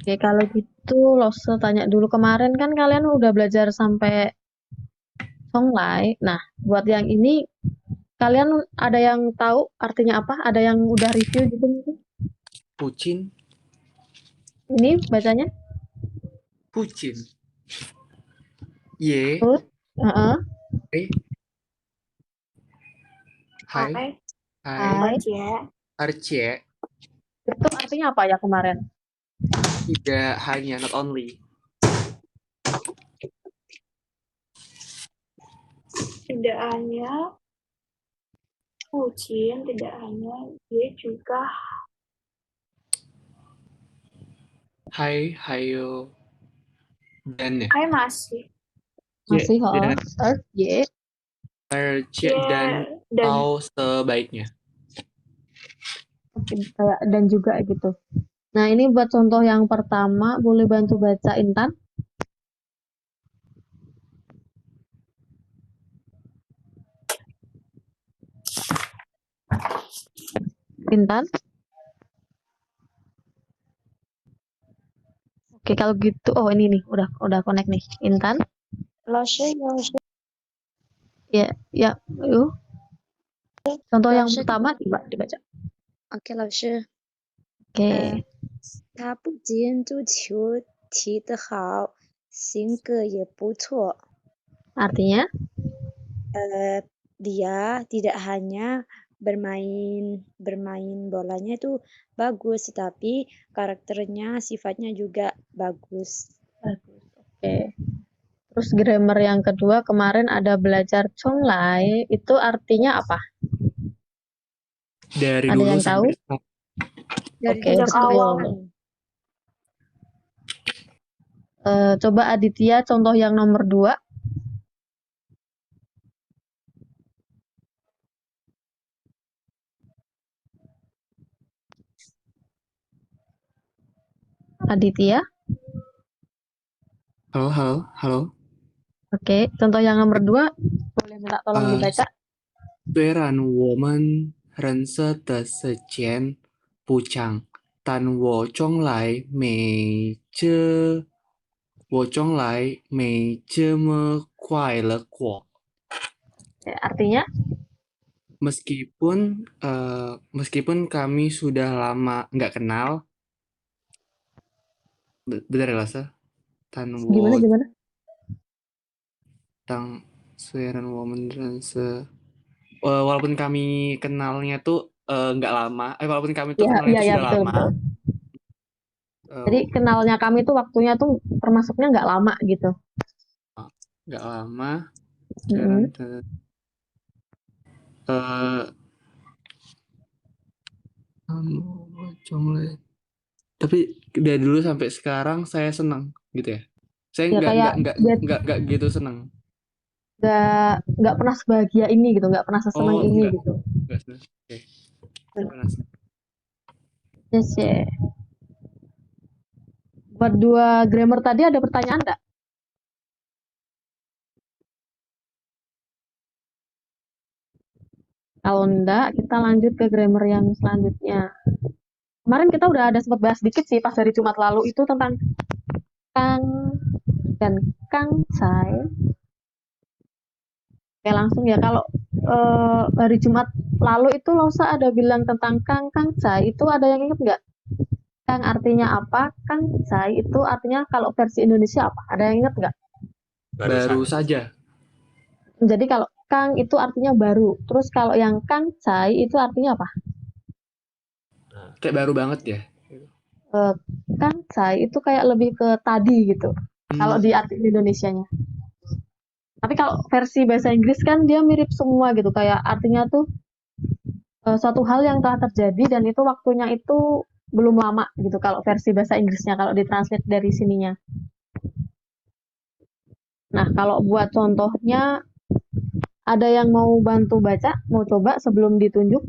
Oke, kalau gitu Lose tanya dulu kemarin kan kalian udah belajar sampai Songlai. Nah, buat yang ini kalian ada yang tahu artinya apa? Ada yang udah review gitu mungkin? Pucin. Ini bacanya? Pucin. Ye. Terus, heeh. Hai. Hai. Hai, Hai. Hai. Oce. Arcie. Itu artinya apa ya kemarin? Tidak hanya, not only. Tidak hanya Pucin, tidak hanya dia juga Hai, hayo. Dan ya. Hai masih. Masih, heeh. Dan Earth, Y. Arcie dan Dan atau sebaiknya. Oke, kayak dan juga gitu. Nah, ini buat contoh yang pertama, boleh bantu baca Intan? Intan? Oke, kalau gitu, oh ini nih, udah connect nih. Intan? 老师有 Ya, ya, yuk. Contoh yang 老师 pertama dibaca. OK 老师， Oke, 他不仅足球踢得好，性格也不错。 artinya? Dia tidak hanya bermain bolanya itu bagus, tetapi karakternya, sifatnya juga bagus. Bagus, oke. Terus grammar yang kedua kemarin ada belajar Conglai, itu artinya apa? Dari Ada dulu yang tahu? sampai sekarang. Dari Oke, dulu sejak sampai awal. sekarang. Coba Aditya contoh yang nomor 2. Aditya, Halo, halo, halo. oke. Contoh yang nomor 2, boleh minta tolong dibaca. 虽然我们认识的时间不长，但我从来没这么快乐过。 Oke, artinya? Meskipun kami sudah lama nggak kenal, bentar ya Lasa. Gimana, gimana? Tang Sueran Woman walaupun kami kenalnya tuh nggak lama, walaupun kami tuh kenalnya tuh Iya, sudah betul, lama, betul. Jadi kenalnya kami tuh waktunya tuh termasuknya nggak lama gitu. nggak lama. Mm-mm. Eh, tapi dari dulu sampai sekarang saya senang gitu ya. Saya Ya nggak kayak nggak nggak dia nggak gitu senang. nggak pernah sebahagia ini gitu, nggak pernah sesenang Oh ini gitu. nggak senang. Oke. Saya penasaran. Yes, ya. Buat 2 grammar tadi ada pertanyaan nggak? Kalau enggak, kita lanjut ke grammar yang selanjutnya. Kemarin kita udah ada sempat bahas dikit sih pas dari Jumat lalu itu tentang Kang dan Kang Cai. Oke, langsung ya. Kalau hari Jumat lalu itu Losa ada bilang tentang Kang Cai, itu ada yang inget nggak? Kang artinya apa? Kang Cai itu artinya kalau versi Indonesia apa? Ada yang inget nggak? Baru saja. Jadi kalau Kang itu artinya baru. Terus kalau yang Kang Cai itu artinya apa? Kayak baru banget ya. Kang Cai itu kayak lebih ke tadi gitu. Kalau di arti Indonesianya. Tapi kalau versi bahasa Inggris kan dia mirip semua gitu. Kayak artinya tuh suatu hal yang telah terjadi dan itu waktunya itu belum lama gitu. Kalau versi bahasa Inggrisnya kalau ditranslate dari sininya. Nah, kalau buat contohnya ada yang mau bantu baca, mau coba sebelum ditunjuk?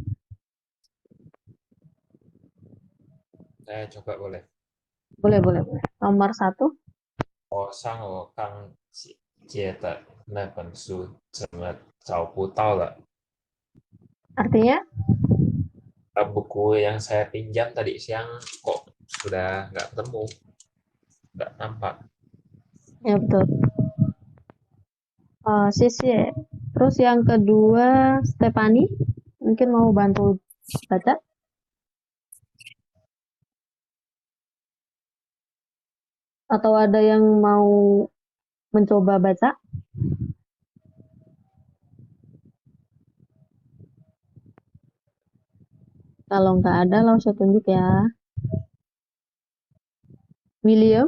Saya coba boleh. Boleh, boleh, boleh. Nomor 1. 我上我刚借的那本书怎么找不到了Artinya?？Buku yang saya pinjam tadi siang kok sudah nggak ketemu, nggak nampak. Ya betul. Sisi. Terus yang kedua, Stefani, mungkin mau bantu baca? Atau ada yang mau mencoba baca? Kalau nggak ada, langsung tunjuk ya. William,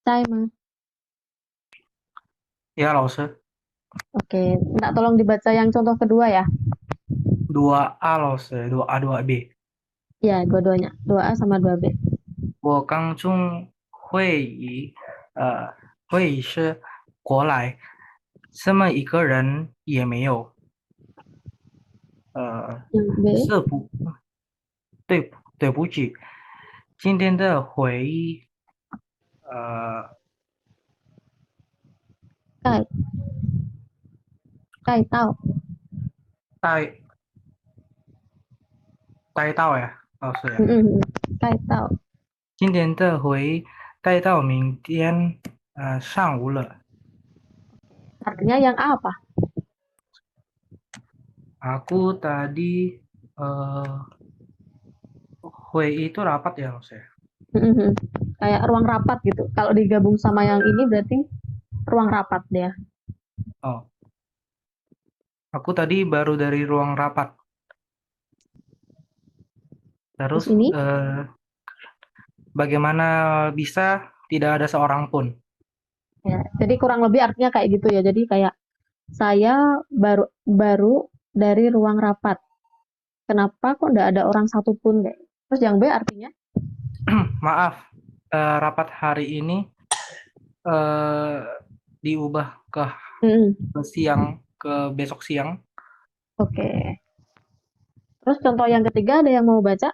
Simon. 呀，老师 Oke, minta tolong dibaca yang contoh kedua ya. ，2A 老师，2A 2B。 Ya, dua-duanya. 2A sama 2B. 我刚中会议，会议室过来，这么一个人也没有， Yang B, 是不，对不起，今天的会议， Kai. Kai tau. 带到呀，老师呀， Kai tau. 今天的会议带到明天上午了。 Artinya yang A apa? Aku tadi会议 itu rapat ya, Laos ya. Kayak ruang rapat gitu. Kalau digabung sama yang ini berarti ruang rapat dia. Oh. Aku tadi baru dari ruang rapat. Terus Terus ini? Bagaimana bisa tidak ada seorang pun? Ya, jadi kurang lebih artinya kayak gitu ya. Jadi kayak saya baru dari ruang rapat. Kenapa kok nggak ada orang satupun kayak? Terus yang B artinya? Maaf, rapat hari ini diubah ke siang, ke besok siang. Oke. Terus contoh yang ketiga ada yang mau baca?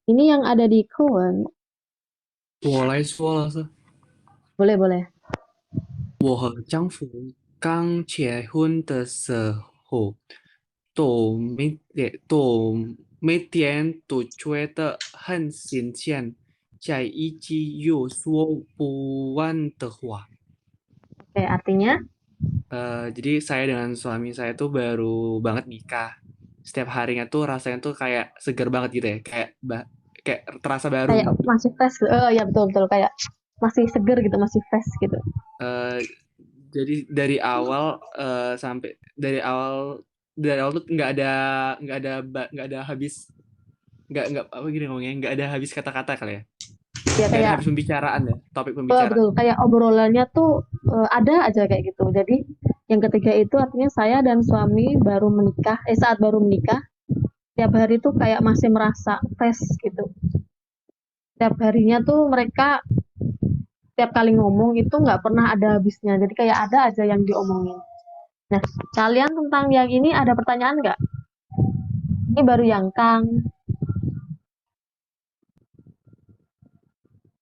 Ini yang ada di Kowen. 我来说了是， Boleh. 我和丈夫刚结婚的时候，每天都觉得很新鲜，在一起有说不完的话。 Oke, artinya? Jadi saya dengan suami saya tuh baru banget nikah. Setiap harinya tuh rasanya tuh kayak segar banget gitu ya, kayak terasa baru. Kayak masih fresh. Ya betul kayak masih seger gitu, masih fresh gitu. Jadi dari awal tuh nggak ada habis nggak ada habis kata-kata kali ya. Ya Nggak ada kayak habis pembicaraan ya, topik betul, pembicaraan. kayak obrolannya tuh ada aja kayak gitu. Jadi yang ketiga itu artinya saya dan suami saat baru menikah, tiap hari tuh kayak masih merasa fresh gitu. Tiap harinya tuh mereka tiap kali ngomong itu nggak pernah ada habisnya. Jadi kayak ada aja yang diomongin. Nah, kalian tentang yang ini ada pertanyaan nggak? Ini baru yang Kang.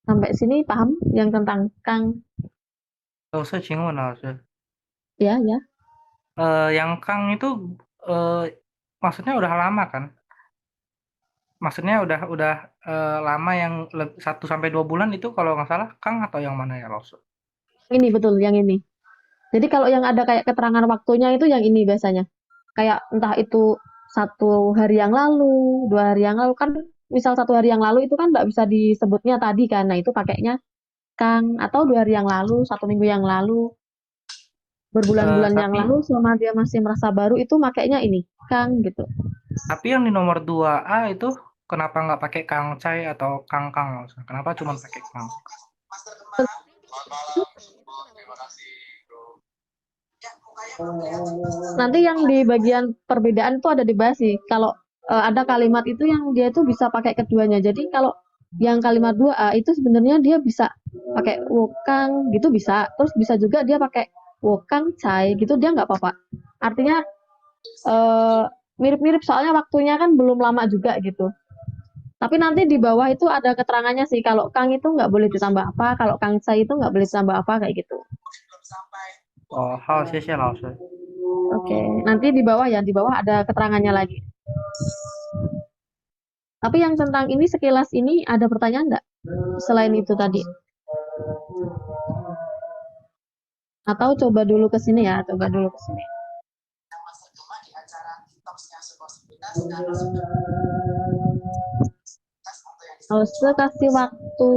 Sampai sini paham yang tentang Kang? 老师，请问老师， Ya. yang Kang itu maksudnya udah lama kan? Maksudnya udah lama yang 1 sampai 2 bulan itu kalau nggak salah Kang atau yang mana ya, Laos? Ini betul, yang ini. Jadi kalau yang ada kayak keterangan waktunya itu yang ini biasanya. Kayak entah itu 1 hari yang lalu, 2 hari yang lalu kan, misal 1 hari yang lalu itu kan nggak bisa disebutnya tadi kan. Nah itu pakainya Kang, atau 2 hari yang lalu, 1 minggu yang lalu, berbulan-bulan yang Tapi lalu selama dia masih merasa baru itu makainya ini Kang gitu. tapi yang di nomor 2A itu kenapa nggak pakai Kang Cai atau Kang Kang, Laos? Kenapa cuma pakai Kang? Nanti yang di bagian perbedaan itu ada dibahas sih. Kalau ada kalimat itu yang dia itu bisa pakai keduanya. Jadi kalau yang kalimat 2A itu sebenarnya dia bisa pakai wokang gitu bisa. Terus bisa juga dia pakai wokang cai gitu dia nggak apa-apa. Artinya mirip-mirip soalnya waktunya kan belum lama juga gitu. Tapi nanti di bawah itu ada keterangannya sih. Kalau Kang itu nggak boleh ditambah apa, kalau Kang Cai itu nggak boleh ditambah apa kayak gitu. Oh, 好，谢谢老师。 Oke, nanti di bawah ya, di bawah ada keterangannya lagi. Tapi yang tentang ini sekilas ini ada pertanyaan nggak? Selain itu tadi. Atau coba dulu ke sini ya, coba dulu ke sini. Lause kasih waktu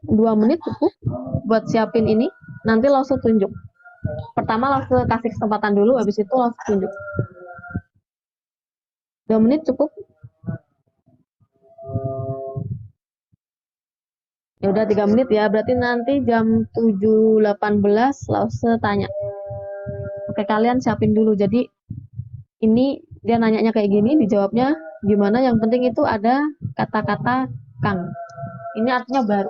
2 menit cukup buat siapin ini. Nanti Lause tunjuk. Pertama Lause kasih kesempatan dulu, habis itu Lause tunjuk. 2 menit cukup. Ya udah 3 menit ya, berarti nanti jam 7.18 Lause tanya. Oke, kalian siapin dulu. Jadi ini dia nanyanya kayak gini, dijawabnya gimana. Yang penting itu ada kata-kata Kang. Ini artinya baru.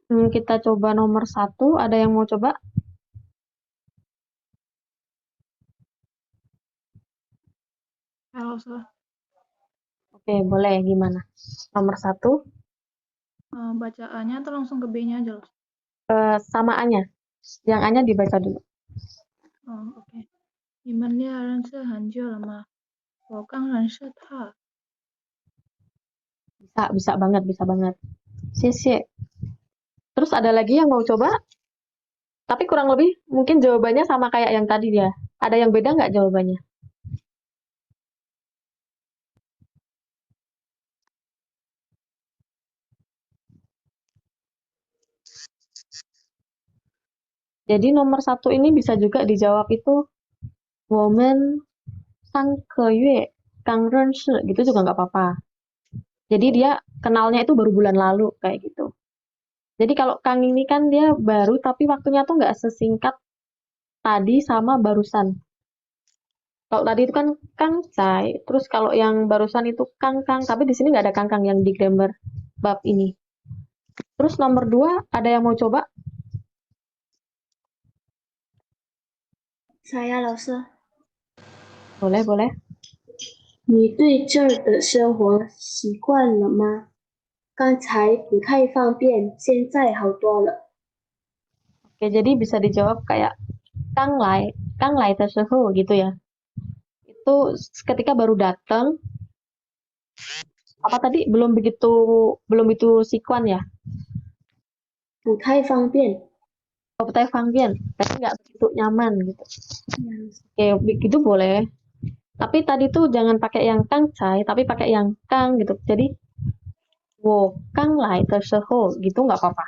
Kita coba nomor 1. Ada yang mau coba? Halo, Sir. Oke, boleh. Gimana? Nomor 1, Bacaannya atau langsung ke B-nya aja, loh? sama A-nya. Yang A-nya dibaca dulu. Oh, oke. 你们恋人是很久了吗？我刚认识他。 Bisa banget, bisa banget. Sisi. Terus ada lagi yang mau coba? Tapi kurang lebih mungkin jawabannya sama kayak yang tadi dia. Ada yang beda nggak jawabannya? Jadi nomor 1 ini bisa juga dijawab itu 我们3个月刚认识, gitu juga nggak apa-apa. Jadi dia kenalnya itu baru bulan lalu kayak gitu. Jadi kalau Kang ini kan dia baru tapi waktunya tuh nggak sesingkat tadi sama barusan. Kalau tadi itu kan Kang Cai, terus kalau yang barusan itu Kang Kang, tapi di sini nggak ada Kang Kang yang di grammar bab ini. Terus nomor 2, ada yang mau coba? Saya 老师， Boleh, boleh. 你对这儿的生活习惯了吗？刚才不太方便，现在好多了。 Oke, jadi bisa dijawab kayak Kang Lai tersebut gitu ya. Itu ketika baru datang, apa tadi belum itu sikuan ya? 不太方便， Petai Fangbian, tapi nggak begitu nyaman gitu. Oke, begitu boleh. Tapi tadi tuh jangan pakai yang Kang Cai, tapi pakai yang Kang gitu. Jadi, wo Kang Lai tersebut gitu nggak apa-apa.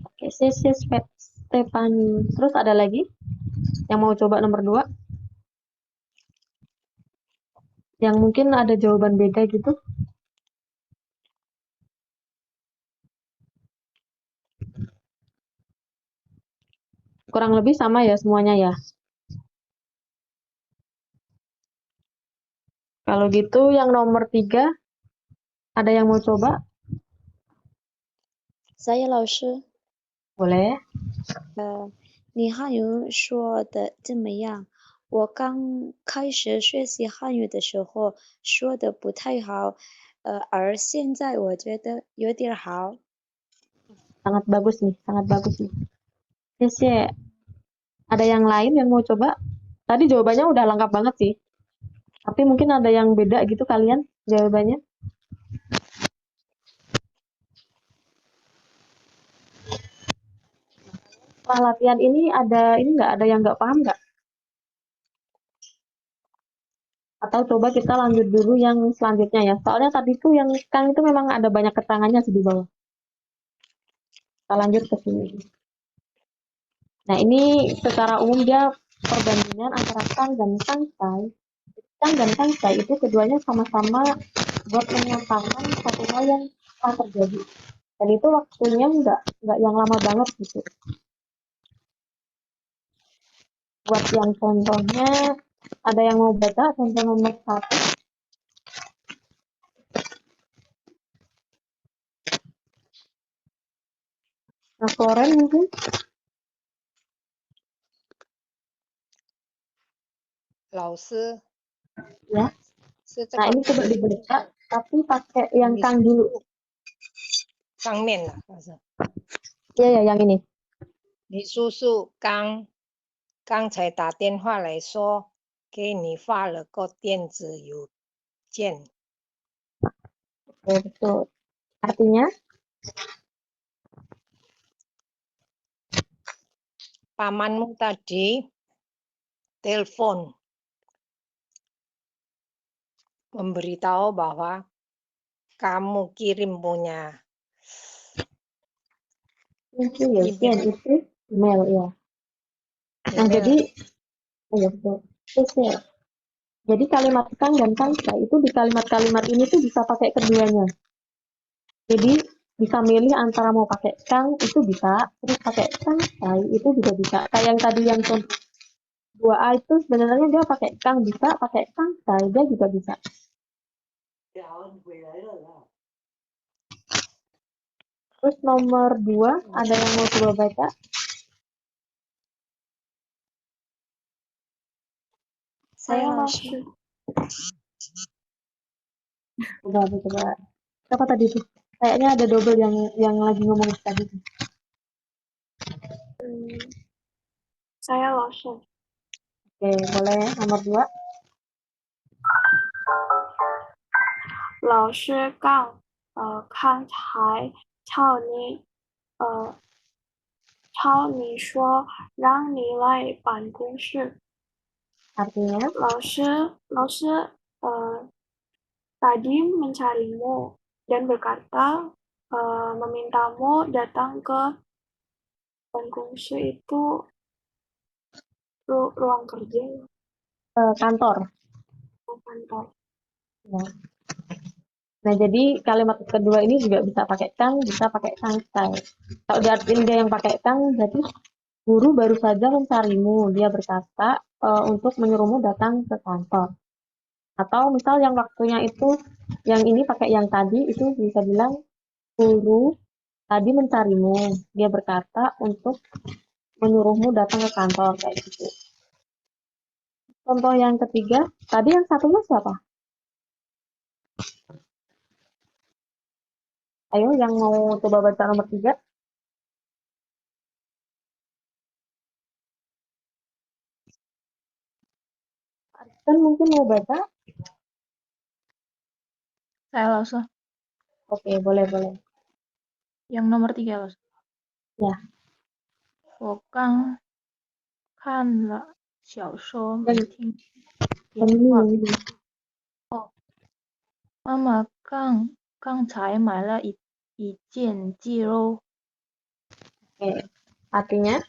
Oke, Stefani. Terus ada lagi yang mau coba nomor 2? Yang mungkin ada jawaban beda gitu. Kurang lebih sama ya semuanya ya. Kalau gitu yang nomor 3, ada yang mau coba? Saya 老师， Boleh. 你汉语说的怎么样？我刚开始学习汉语的时候说的不太好，而现在我觉得有点好。 Sangat bagus nih, sangat bagus nih. Yes, ya. Ada yang lain yang mau coba? Tadi jawabannya udah lengkap banget sih. Tapi mungkin ada yang beda gitu kalian jawabannya. Setelah latihan ini nggak ada yang nggak paham nggak? Atau coba kita lanjut dulu yang selanjutnya ya. Soalnya tadi tuh yang Kang itu memang ada banyak keterangannya sih di bawah. Kita lanjut ke sini. Nah, ini secara umum dia perbandingan antara Kang dan Kangsai. Kang dan Kangsai itu keduanya sama-sama buat menyatakan satu hal yang telah terjadi. Dan itu waktunya nggak yang lama banget gitu. Buat yang contohnya, ada yang mau baca contoh nomor 1? Nah, Floren mungkin? 老师 Ya. 是这 Nah, 个 ini coba dibaca, tapi pakai yang Kang dulu. 上面的，老师， Iya ya, yang ini. 你叔叔刚才打电话来说，给你发了个电子邮件， Oke, betul. Artinya, pamanmu tadi telepon memberitahu bahwa kamu kirim punya itu ya, email, itu email ya. Nah, email. jadi, oh ya betul. Terus ya. Jadi kalimat Kang dan Kangsai itu di kalimat-kalimat ini tuh bisa pakai keduanya. Jadi bisa milih antara mau pakai Kang itu bisa, terus pakai Kangsai itu juga bisa. Kayak yang tadi yang contoh 2A itu sebenarnya dia pakai Kang bisa, pakai Kangsai dia juga bisa. Terus nomor 2, ada yang mau coba baca? Saya 老师， Coba. Siapa tadi tuh? Kayaknya ada double yang lagi ngomong tadi tuh. saya 老师， Oke, boleh nomor 2. 老师刚刚才朝你说让你来办公室， Artinya, 老师tadi mencarimu dan berkata memintamu datang ke Bangkungsi itu ruang kerja kantor. kantor. Ya. Nah, jadi kalimat kedua ini juga bisa pakai Kang, bisa pakai Kangsai. Kalau diartikan dia yang pakai Kang, berarti guru baru saja mencarimu. Dia berkata untuk menyuruhmu datang ke kantor. Atau misal yang waktunya itu, yang ini pakai yang tadi, itu bisa bilang guru tadi mencarimu. Dia berkata untuk menyuruhmu datang ke kantor, kayak gitu. Contoh yang ketiga, tadi yang satunya siapa? Ayo, yang mau coba baca nomor 3. Kan mungkin mau baca? Saya 老师 Oke, boleh. yang nomor 3 老师 Ya, 我刚看了小说没 yang 听 yang 电 ini, 话 yang ini. 妈妈刚才买了一件鸡肉 Oke, artinya,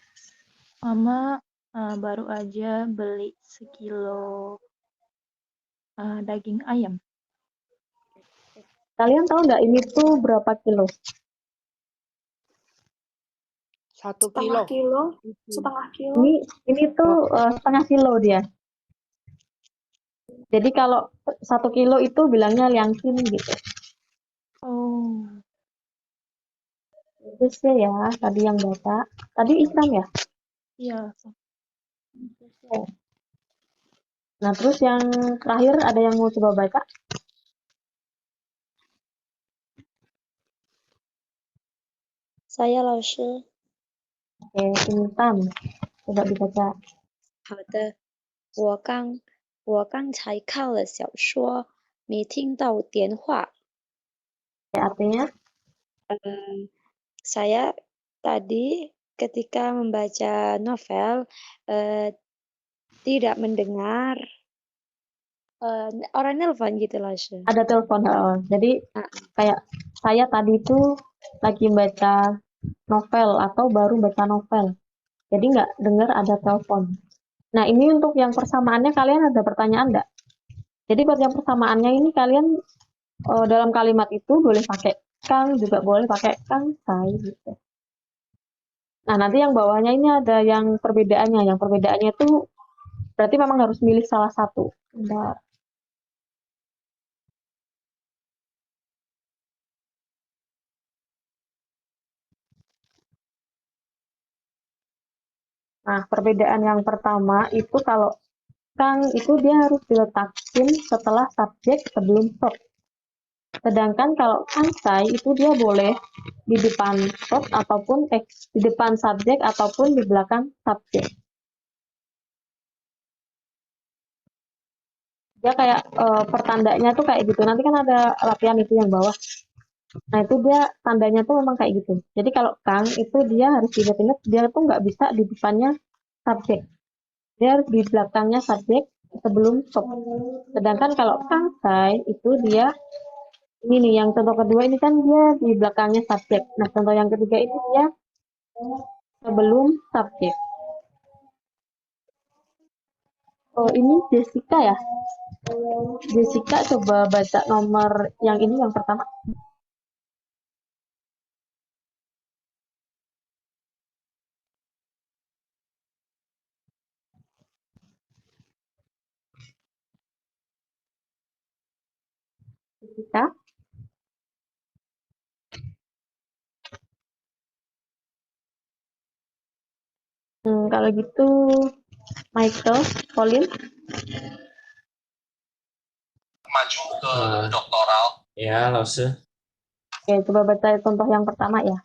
Mama baru aja beli sekilo daging ayam. Kalian tahu nggak ini tuh berapa kilo? 1 setengah kilo. kilo, setengah kilo. Ini tuh setengah kilo dia. Jadi kalau 1 kilo itu bilangnya liangkin gitu. Oh, Terus ya tadi yang baca. Tadi Islam ya? iya. Nah terus yang terakhir ada yang mau coba baca? Saya 老师。 Oke, Intan. Coba dibaca. 好的，我刚才看了小说，没听到电话。 Artinya? Saya tadi ketika membaca novel tidak mendengar orang nelpon gitu loh. Ada telepon. Jadi kayak saya tadi tuh lagi baca novel atau baru baca novel. Jadi nggak dengar ada telepon. Nah ini untuk yang persamaannya kalian ada pertanyaan nggak? Jadi buat yang persamaannya ini kalian dalam kalimat itu boleh pakai kang, juga boleh pakai kang sai gitu. Nah nanti yang bawahnya ini ada yang perbedaannya. Yang perbedaannya itu berarti memang harus milih salah satu. Bentar. Nah, perbedaan yang pertama itu kalau kang itu dia harus diletakin setelah subjek sebelum verb. Sedangkan kalau kansai itu dia boleh di depan verb ataupun di depan subjek ataupun di belakang subjek. Dia kayak pertandanya tuh kayak gitu. Nanti kan ada latihan itu yang bawah. Nah itu dia tandanya tuh memang kayak gitu. Jadi kalau kang itu dia harus diingat-ingat dia tuh nggak bisa di depannya subjek. Dia harus di belakangnya subjek sebelum verb. Sedangkan kalau kansai itu dia ini nih yang contoh kedua ini kan dia di belakangnya subjek. Nah contoh yang ketiga ini dia sebelum subjek. Oh ini Jessica ya. Jessica coba baca nomor yang ini yang pertama. Jessica. Kalau gitu Michael, Colin. Maju ke doktoral. Ya, 老师。 Oke, coba baca contoh yang pertama ya.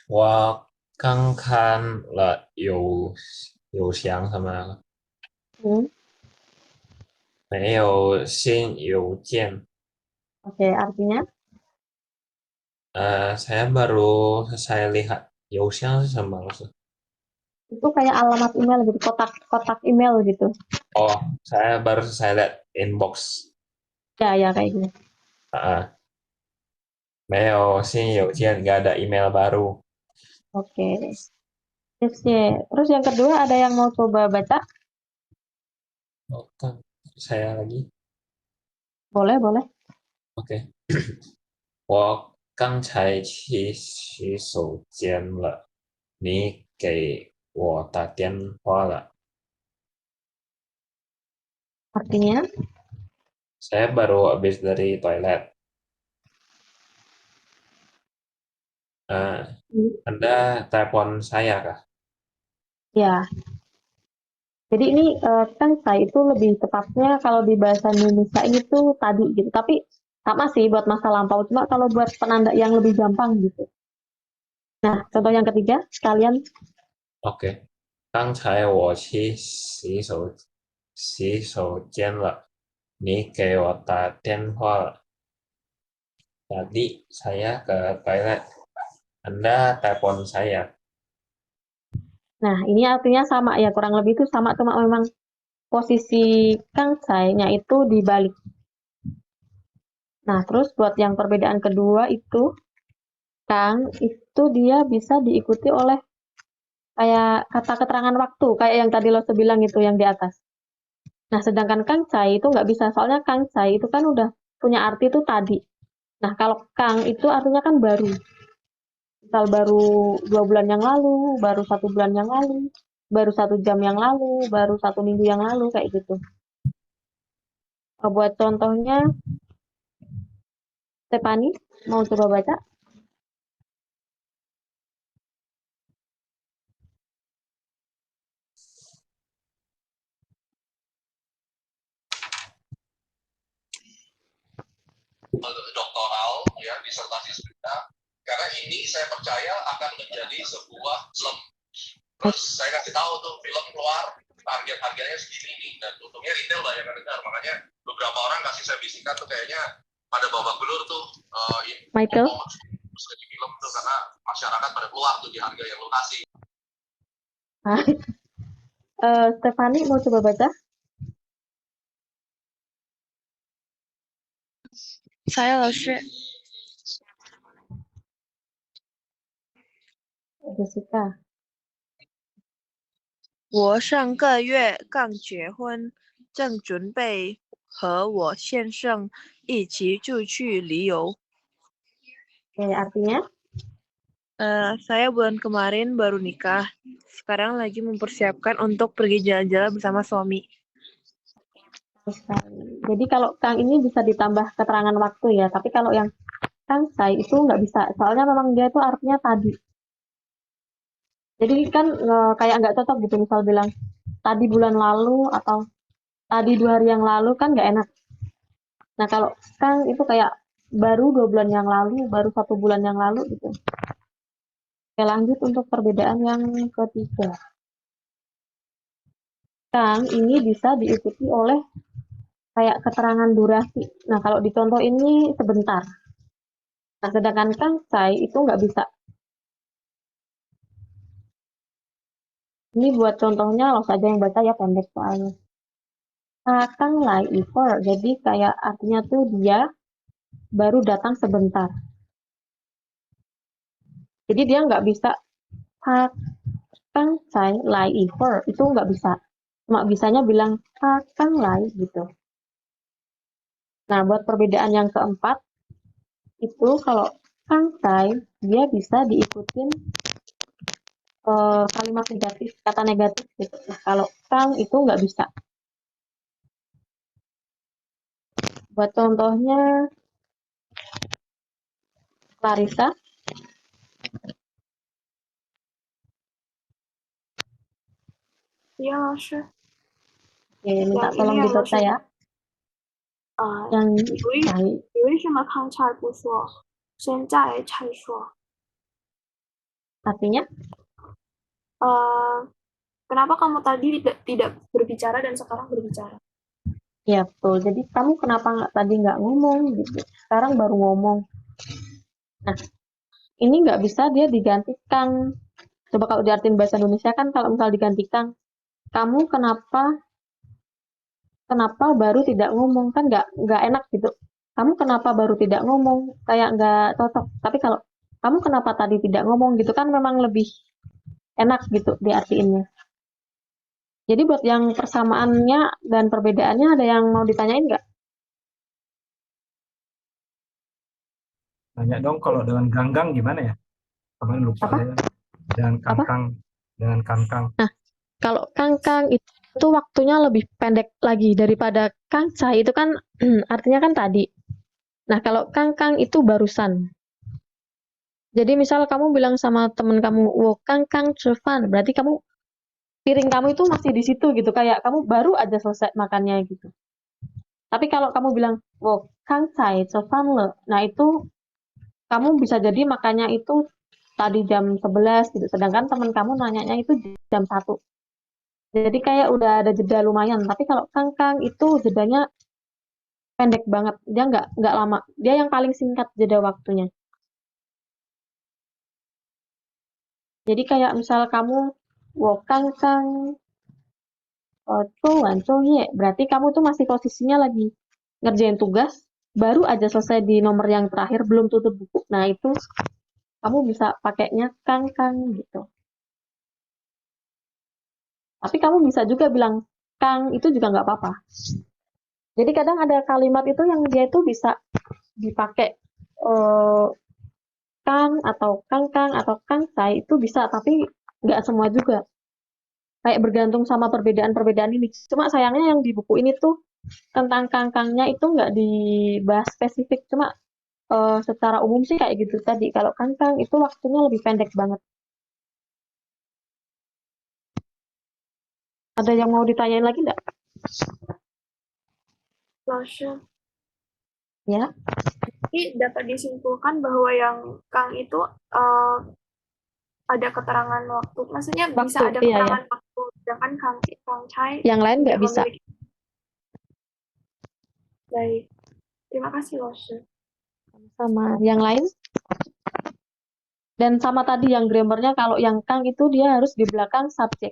我刚看了邮箱什么？ 没有新邮件。 Oke, artinya? Saya baru selesai lihat 邮箱是什么，老师？ Itu kayak alamat email gitu, kotak email gitu. Oh, saya baru selesai lihat inbox. Ya kayak gitu. 没有新邮件, nggak ada email baru. Oke. Terus yang kedua ada yang mau coba baca? Kan saya lagi. Boleh. Oke. 我刚才去洗手间了，你给我打电话了。 Artinya? Saya baru habis dari toilet. Anda telepon saya kah? Ya. Jadi ini kan saya itu lebih tepatnya kalau di bahasa Indonesia ini tuh tadi gitu. Tapi sama sih buat masa lampau. Cuma kalau buat penanda yang lebih gampang gitu. Nah, contoh yang ketiga, sekalian. Oke. 刚才我去洗手间了，你给我打电话了。Tadi saya ke toilet. Anda telepon saya. Nah, ini artinya sama ya, kurang lebih itu sama, cuma memang posisi kangsai-nya itu dibalik. Nah, terus buat yang perbedaan kedua itu, kang itu dia bisa diikuti oleh kayak kata keterangan waktu, kayak yang tadi lo bilang itu yang di atas. Nah, sedangkan Kang Cai itu nggak bisa, soalnya Kang Cai itu kan udah punya arti itu tadi. Nah, kalau Kang itu artinya kan baru. Misal baru 2 bulan yang lalu, baru 1 bulan yang lalu, baru 1 jam yang lalu, baru 1 minggu yang lalu, kayak gitu. Buat contohnya, Stefani, mau coba baca? Doktoral ya, disertasi studi, karena ini saya percaya akan menjadi sebuah film. Terus saya kasih tahu tuh film keluar target harganya segini nih, dan untungnya retail banyak yang dengar, makanya beberapa orang kasih saya bisikan tuh kayaknya pada babak belur tuh Michael? jadi film tuh karena masyarakat pada keluar tuh di harga yang lunasi. Stefani mau coba baca? Saya 老师， Jessica. 我上个月刚结婚，正准备和我先生一起出去旅游。 Artinya? Saya bulan kemarin baru nikah. Sekarang lagi mempersiapkan untuk pergi jalan-jalan bersama suami. Jadi kalau Kang ini bisa ditambah keterangan waktu ya, tapi kalau yang Kang Cai itu nggak bisa, soalnya memang dia itu artinya tadi. Jadi kan kayak nggak cocok gitu, misal bilang tadi bulan lalu atau tadi 2 hari yang lalu, kan nggak enak. Nah, kalau Kang itu kayak baru 2 bulan yang lalu, baru 1 bulan yang lalu gitu. Oke, lanjut untuk perbedaan yang ketiga. Kang ini bisa diikuti oleh kayak keterangan durasi. Nah, kalau di contoh ini sebentar. Nah, sedangkan Kang Cai itu nggak bisa. Ini buat contohnya, lo saja yang baca ya, pendek soalnya. Kang Lai Iver, jadi kayak artinya tuh dia baru datang sebentar. Jadi dia nggak bisa Kang Cai Lai Iver, itu nggak bisa. Cuma bisanya bilang Kang Lai gitu. Nah, buat perbedaan yang keempat, itu kalau Kang Cai, dia bisa diikutin kalimat negatif, kata negatif gitu. Nah, kalau Kang itu nggak bisa. Buat contohnya, Clarissa. Iya, 老师。 Oke, minta Yang tolong ini ya, dibaca 老师。 ya. Yang Cai. 为什么刚才不说，现在才说？ Artinya? Kenapa kamu tadi tidak berbicara dan sekarang berbicara? Ya, betul. Jadi kamu kenapa tadi nggak ngomong gitu? Sekarang baru ngomong. Nah, ini nggak bisa dia digantikan. Coba kalau diartin bahasa Indonesia kan kalau misal digantikan, kamu kenapa baru tidak ngomong, kan nggak enak gitu. Kamu kenapa baru tidak ngomong, kayak nggak cocok. Tapi kalau kamu kenapa tadi tidak ngomong gitu kan memang lebih enak gitu diartiinnya. Jadi buat yang persamaannya dan perbedaannya ada yang mau ditanyain nggak? Tanya dong kalau dengan ganggang gimana ya? Kemarin lupa Apa? saya. Dengan kangkang. Dengan kangkang. Nah, kalau kangkang itu waktunya lebih pendek lagi daripada kangcai itu kan artinya kan tadi. Nah, kalau kangkang itu barusan. Jadi misal kamu bilang sama temen kamu, "Wo kangkang cefan," berarti piring kamu itu masih di situ gitu, kayak kamu baru aja selesai makannya gitu. Tapi kalau kamu bilang, "Wo kangcai cefan le," nah itu kamu bisa jadi makannya itu tadi jam 11 gitu, sedangkan temen kamu nanyanya itu jam 1. Jadi kayak udah ada jeda lumayan. Tapi kalau kangkang itu jedanya pendek banget. Dia nggak lama. Dia yang paling singkat jeda waktunya. Jadi kayak misal kamu wo kangkang cuan ye, berarti kamu tuh masih posisinya lagi ngerjain tugas, baru aja selesai di nomor yang terakhir, belum tutup buku. Nah itu kamu bisa pakainya kangkang gitu. Tapi kamu bisa juga bilang kang itu juga nggak apa-apa. Jadi kadang ada kalimat itu yang dia itu bisa dipakai kang atau kang atau kangsai itu bisa, tapi nggak semua juga. Kayak bergantung sama perbedaan-perbedaan ini. Cuma sayangnya yang di buku ini tuh tentang kangkangnya itu nggak dibahas spesifik. Cuma secara umum sih kayak gitu tadi. Kalau kangkang itu waktunya lebih pendek banget. Ada yang mau ditanyain lagi nggak? 老师， Ya, ini dapat disimpulkan bahwa yang Kang itu ada keterangan waktu. Maksudnya bisa waktu, ada iya ya. keterangan waktu, sedangkan Kang Chai Yang lain nggak tidak bisa. memiliki. Baik, terima kasih, 老师。 Sama yang lain. Dan sama tadi yang grammarnya, kalau yang kang itu dia harus di belakang subjek.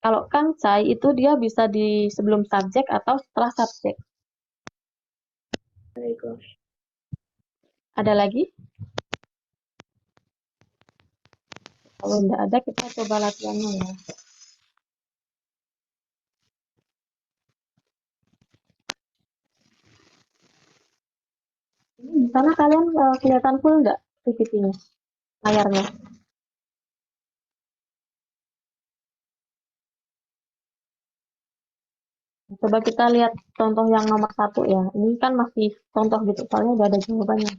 Kalau kangsai itu dia bisa di sebelum subjek atau setelah subjek. Baik, 老师。 Ada lagi? Kalau nggak ada, kita coba latihannya ya. Ini di sana kalian kelihatan full nggak PPT-nya, layarnya? Coba kita lihat contoh yang nomor 1 ya. Ini kan masih contoh gitu, soalnya udah ada jawabannya.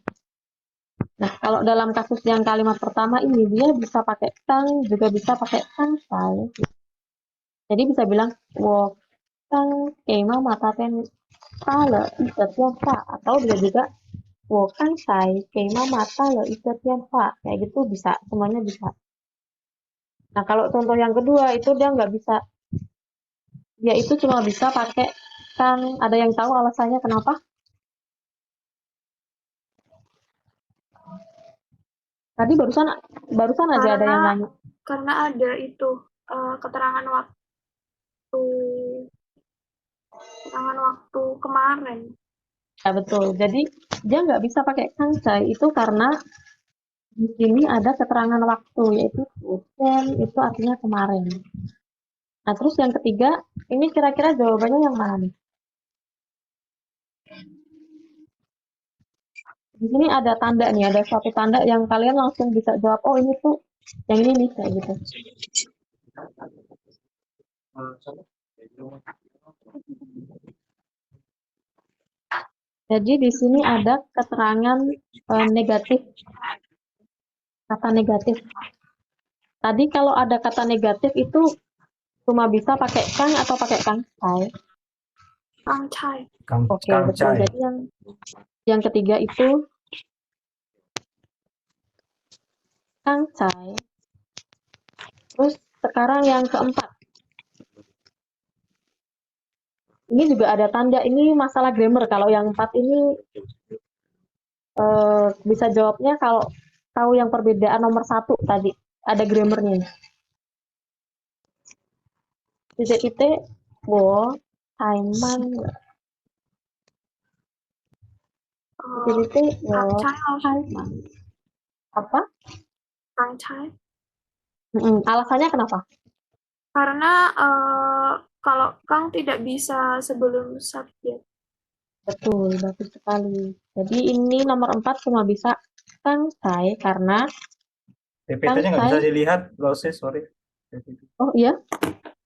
Nah, kalau dalam kasus yang kalimat pertama ini, dia bisa pakai kang, juga bisa pakai kangsai. Jadi bisa bilang, wo kang keima mata ten le isetian fa. Atau bisa juga, wo kangsai keima mata le isetian fa. Kayak gitu bisa, semuanya bisa. Nah, kalau contoh yang kedua, itu dia nggak bisa. Dia itu cuma bisa pakai kang. Ada yang tahu alasannya kenapa? Tadi barusan aja ada yang nanya. Karena ada itu keterangan waktu kemarin. Ya betul. Jadi dia nggak bisa pakai kangsai itu karena di sini ada keterangan waktu, yaitu chen, itu artinya kemarin. Nah, terus yang ketiga, ini kira-kira jawabannya yang mana nih? Di sini ada tanda nih, ada suatu tanda yang kalian langsung bisa jawab, oh ini tuh yang ini nih, kayak gitu. Jadi di sini ada keterangan negatif, kata negatif. Tadi kalau ada kata negatif itu cuma bisa pakai kang atau pakai kangsai? Kang Chai. Oke, betul. Jadi yang ketiga itu kangsai. Terus sekarang yang keempat. Ini juga ada tanda, ini masalah grammar. Kalau yang 4 ini bisa jawabnya kalau tahu yang perbedaan nomor 1 tadi. Ada grammarnya. Titik-titik, wo, taiman. Titik-titik, wo, taiman. Apa? Kang Chai. Alasannya kenapa? Karena kalau Kang tidak bisa sebelum subjek. Betul, bagus sekali. Jadi ini nomor 4 cuma bisa kangsai karena PPT-nya nggak bisa dilihat, nggak usah, sorry. Oh iya?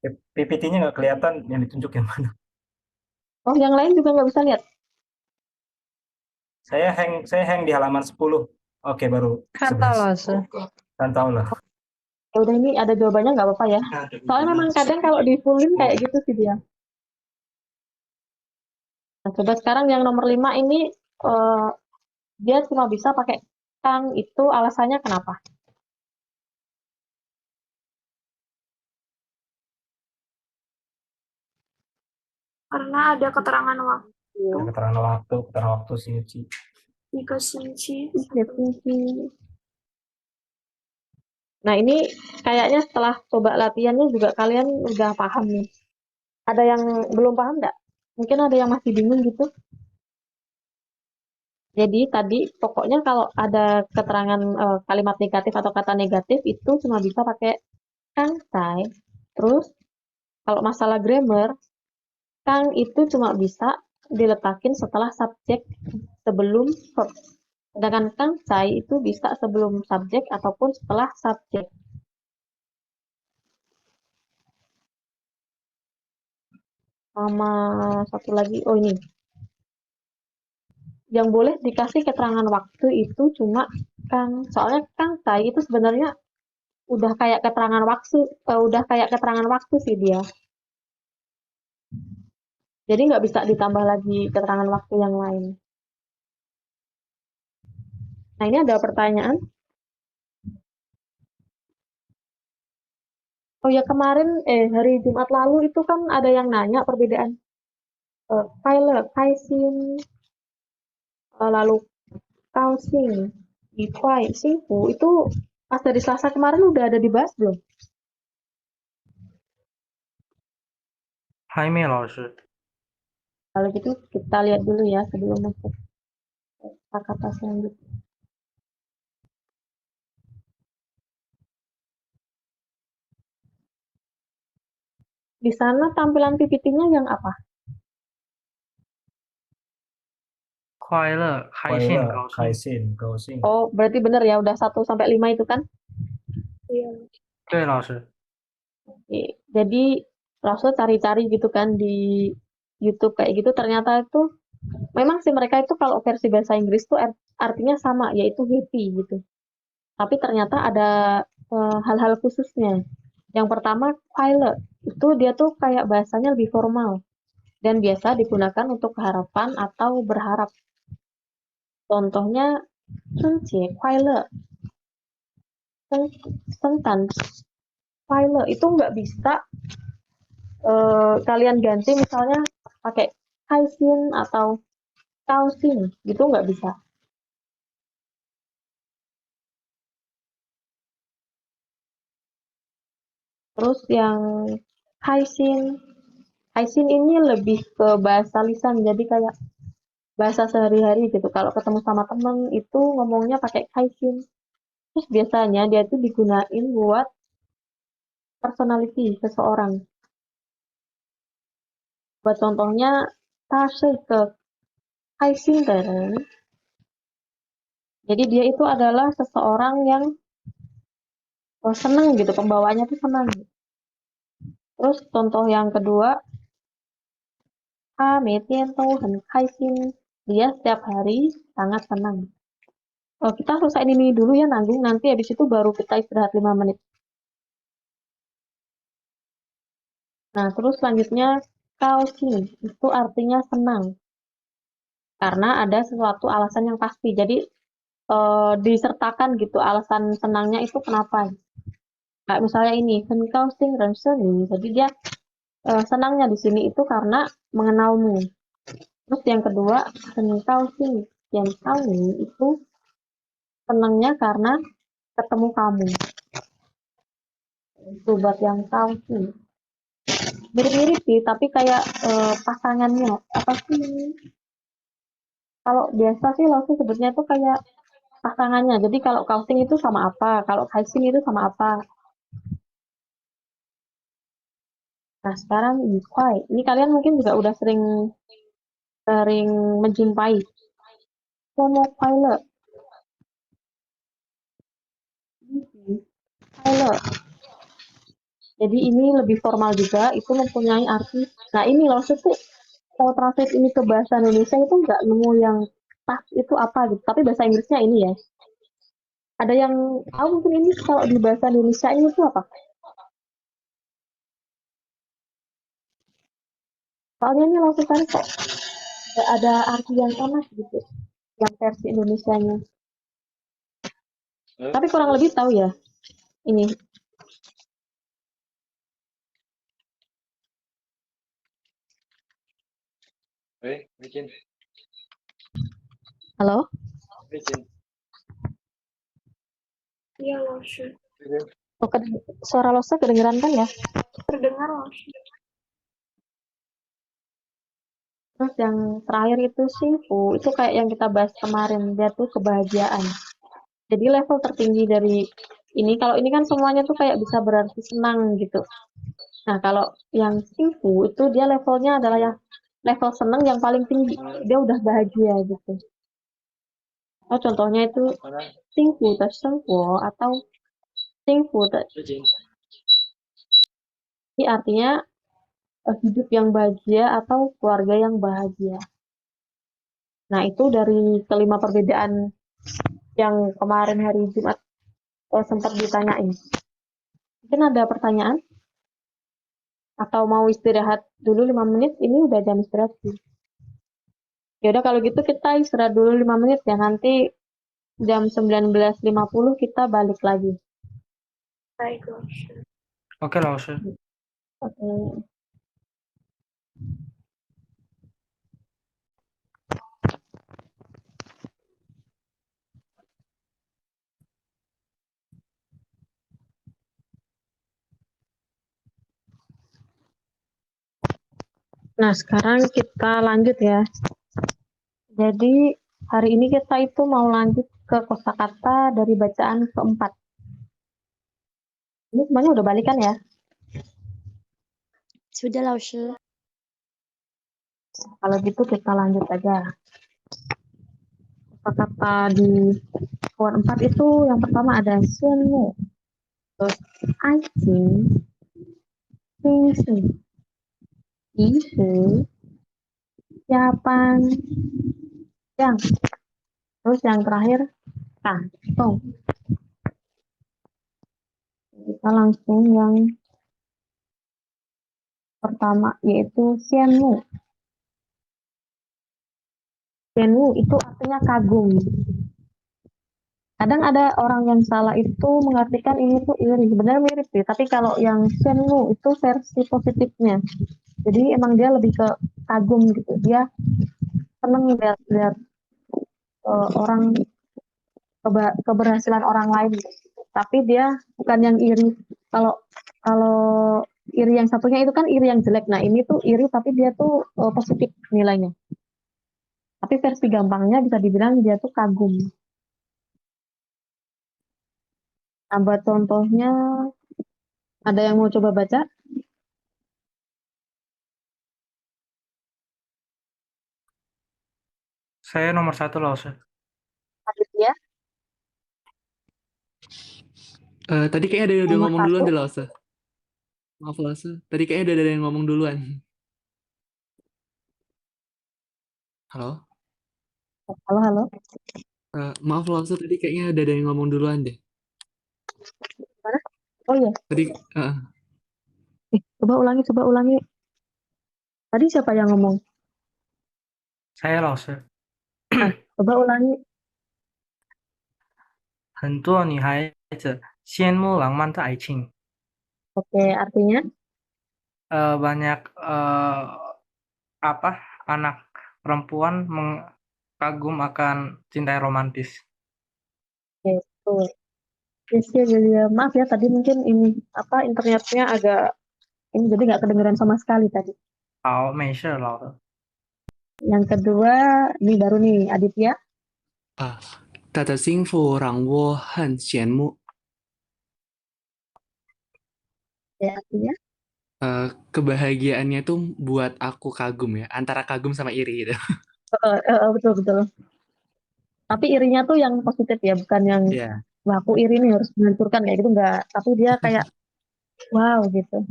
PPT-nya nggak kelihatan yang ditunjuk yang mana. Oh, yang lain juga nggak bisa lihat? Saya hang di halaman 10. Oke, baru 11. Kan tahu lah. Ya udah, ini ada jawabannya nggak apa-apa ya. Soalnya memang kadang kalau di fullin kayak gitu sih dia. Nah, coba sekarang yang nomor 5 ini dia cuma bisa pakai kang, itu alasannya kenapa? Karena ada keterangan waktu. Keterangan waktu Shinichi. 一个星期。 Nah, ini kayaknya setelah coba latihannya juga kalian udah paham nih. Ada yang belum paham nggak? Mungkin ada yang masih bingung gitu. Jadi tadi pokoknya kalau ada keterangan kalimat negatif atau kata negatif itu cuma bisa pakai kangsai. Terus Kalau masalah grammar, kang itu cuma bisa diletakin setelah subjek sebelum verb. Sedangkan kang cai itu bisa sebelum subjek ataupun setelah subjek. Sama satu lagi, oh ini. Yang boleh dikasih keterangan waktu itu cuma kang. Soalnya kang cai itu sebenarnya udah kayak keterangan waktu sih dia. Jadi nggak bisa ditambah lagi keterangan waktu yang lain. Nah, ini ada pertanyaan. Oh ya, kemarin hari Jumat lalu itu kan ada yang nanya perbedaan Kaile, Kaisin, lalu Kaosin, Ikuai, Xingfu itu pas dari Selasa kemarin udah ada dibahas belum? 还没老师。 Kalau gitu kita lihat dulu ya sebelum masuk kata-kata selanjutnya. Di sana tampilan PPT-nya yang apa? 快乐、开心、高兴。 Oh, berarti benar ya, udah 1 sampai 5 itu kan? Iya. 对，老师。 Oke, jadi langsung cari-cari gitu kan di YouTube kayak gitu, ternyata itu memang sih mereka itu kalau versi bahasa Inggris tuh artinya sama, yaitu happy gitu. Tapi ternyata ada hal-hal khususnya. Yang pertama, pilot. Itu dia tuh kayak bahasanya lebih formal dan biasa digunakan untuk keharapan atau berharap. Contohnya, 春节快乐, Sengtan pilot itu nggak bisa kalian ganti misalnya pakai Kaisin atau Kaosin gitu nggak bisa. Terus yang Kaisin ini lebih ke bahasa lisan, jadi kayak bahasa sehari-hari gitu. Kalau ketemu sama temen itu ngomongnya pakai Kaisin. Terus biasanya dia itu digunain buat personality seseorang. Buat contohnya, 他是个开心的人. Jadi dia itu adalah seseorang yang senang gitu, pembawaannya tuh senang. Terus contoh yang kedua, 他每天都很开心. Dia setiap hari sangat senang. Kita selesaiin ini dulu ya nanggung, nanti habis itu baru kita istirahat 5 menit. Nah, terus selanjutnya, kaosin itu artinya senang. Karena ada sesuatu alasan yang pasti. Jadi disertakan gitu alasan senangnya itu kenapa. Kayak misalnya ini, kaosin renseni. Jadi dia senangnya di sini itu karena mengenalmu. Terus yang kedua, kaosin yang kamu itu senangnya karena ketemu kamu. Itu buat yang kaosin. Mirip-mirip sih, tapi kayak pasangannya apa sih? Kalau biasa sih langsung sebutnya tuh kayak pasangannya. Jadi kalau kaosing itu sama apa, kalau kaisin itu sama apa. Nah sekarang Yikwai, ini kalian mungkin juga udah sering menjumpai. Momo pilot. Pilot. Jadi ini lebih formal juga, itu mempunyai arti. Nah ini loh, tuh kalau translate ini ke bahasa Indonesia itu nggak nemu yang pas itu apa gitu. Tapi bahasa Inggrisnya ini ya. Ada yang tahu mungkin ini kalau di bahasa Indonesia ini tuh apa? Soalnya ini langsung tadi kok nggak ada arti yang sama gitu, yang versi Indonesianya. Tapi kurang lebih tahu ya ini. Halo? Iya, Loshu. Oh, suara Losa kedengeran kan ya? Terdengar, Loshu. Terus yang terakhir itu Xingfu, itu kayak yang kita bahas kemarin, dia tuh kebahagiaan. Jadi level tertinggi dari ini, kalau ini kan semuanya tuh kayak bisa berarti senang gitu. Nah, kalau yang Xingfu itu dia levelnya adalah yang level seneng yang paling tinggi. Dia udah bahagia gitu. Oh, contohnya itu Xingfu de Shengguo atau Xingfu de. Ini artinya hidup yang bahagia atau keluarga yang bahagia. Nah, itu dari kelima perbedaan yang kemarin hari Jumat sempat ditanyain. Mungkin ada pertanyaan? Atau mau istirahat dulu 5 menit? Ini udah jam istirahat sih. Ya udah kalau gitu kita istirahat dulu 5 menit ya. Nanti jam 19.50 kita balik lagi. Baik, Laoshi. Oke, Laoshi. Oke. Nah, sekarang kita lanjut ya. Jadi, hari ini kita itu mau lanjut ke kosakata dari bacaan keempat. Ini semuanya udah balikan ya. Sudah, 老师。 Kalau gitu kita lanjut aja. Kosakata di kawan 4 itu yang pertama ada Shenmu, terus Aiqing, Xingxing, Yishi, Japan, Yang. Terus yang terakhir Kantong. Kita langsung yang pertama yaitu Xianmu. Xianmu itu artinya kagum. Kadang ada orang yang salah itu mengartikan ini tuh iri. Sebenarnya mirip sih, tapi kalau yang Xianmu itu versi positifnya. Jadi emang dia lebih ke kagum gitu. Dia seneng lihat orang keberhasilan orang lain gitu. Tapi dia bukan yang iri. Kalau kalau iri yang satunya itu kan iri yang jelek. Nah, ini tuh iri tapi dia tuh positif nilainya. Tapi versi gampangnya bisa dibilang dia tuh kagum. Nah, buat contohnya ada yang mau coba baca? Saya nomor 1, Laoshi. Ya, Tadi kayaknya ada yang udah nomor ngomong duluan 1. deh, Lause. Maaf, Lause. Tadi kayaknya udah ada yang ngomong duluan. Halo? Halo, halo. Maaf, Lause. Tadi kayaknya udah ada yang ngomong duluan deh. Mana? Oh iya. Tadi, Coba ulangi. Tadi siapa yang ngomong? Saya, Laoshi. Coba ulangi. 很多女孩子羡慕浪漫的爱情。 Oke, artinya? Banyak anak perempuan kagum akan cinta yang romantis. Oke, betul. Yes, ya, jadi maaf ya tadi mungkin ini internetnya agak ini jadi nggak kedengeran sama sekali tadi. 好，没事，老的。 Yang kedua, ini baru nih Aditya. 他的幸福让我很羡慕。 Ya, artinya? Kebahagiaannya tuh buat aku kagum ya, antara kagum sama iri gitu. Betul. Tapi irinya tuh yang positif ya, bukan yang Iya. wah aku iri nih harus menghancurkan kayak gitu enggak. Tapi dia kayak wow gitu.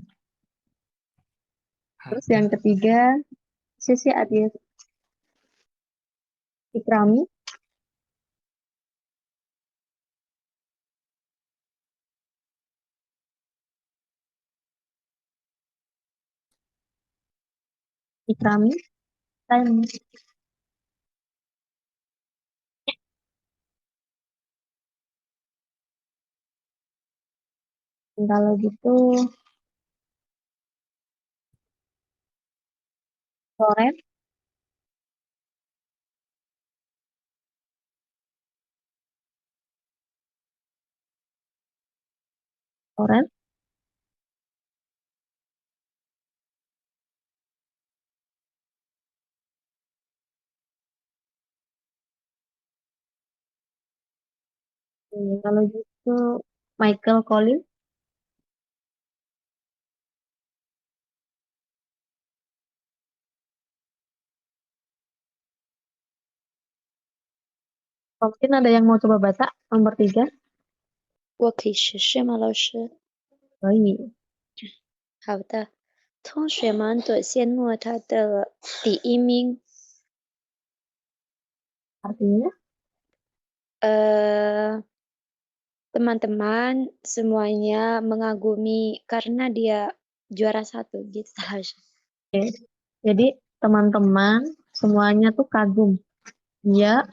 Terus yang ketiga, sisi Adit Ikrami. Ikrami, time. Kalau gitu, Loren, Loren. Kalau gitu, Michael Collins. Mungkin ada yang mau coba baca nomor 3? 我可以试试吗，老师？可以。好的，同学们都羡慕他的第一名。 Artinya? Teman-teman semuanya mengagumi karena dia juara 1 gitu, Laus. Oke. Jadi teman-teman semuanya tuh kagum. Dia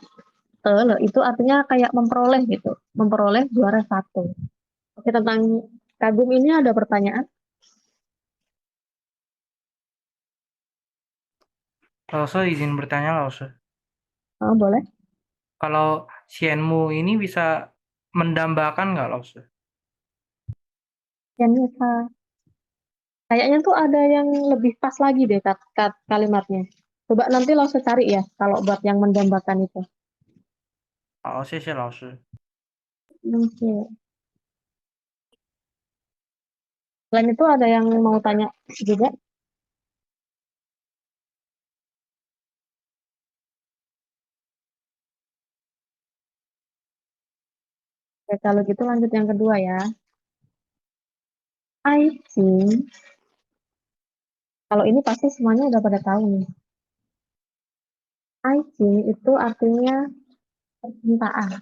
itu artinya kayak memperoleh gitu, memperoleh juara 1. Oke, tentang kagum ini ada pertanyaan? Lause izin bertanya, Lause. Oh, boleh. Kalau Shenmue ini bisa mendambakan nggak, Lause? Yang kayaknya tuh ada yang lebih pas lagi deh kalimatnya. Coba nanti langsung cari ya kalau buat yang mendambakan itu. 好，谢谢老师。 Oke. Selain itu ada yang mau tanya juga? Oke, kalau gitu lanjut yang kedua ya. Aichi. Kalau ini pasti semuanya udah pada tahu nih. Aichi itu artinya percintaan.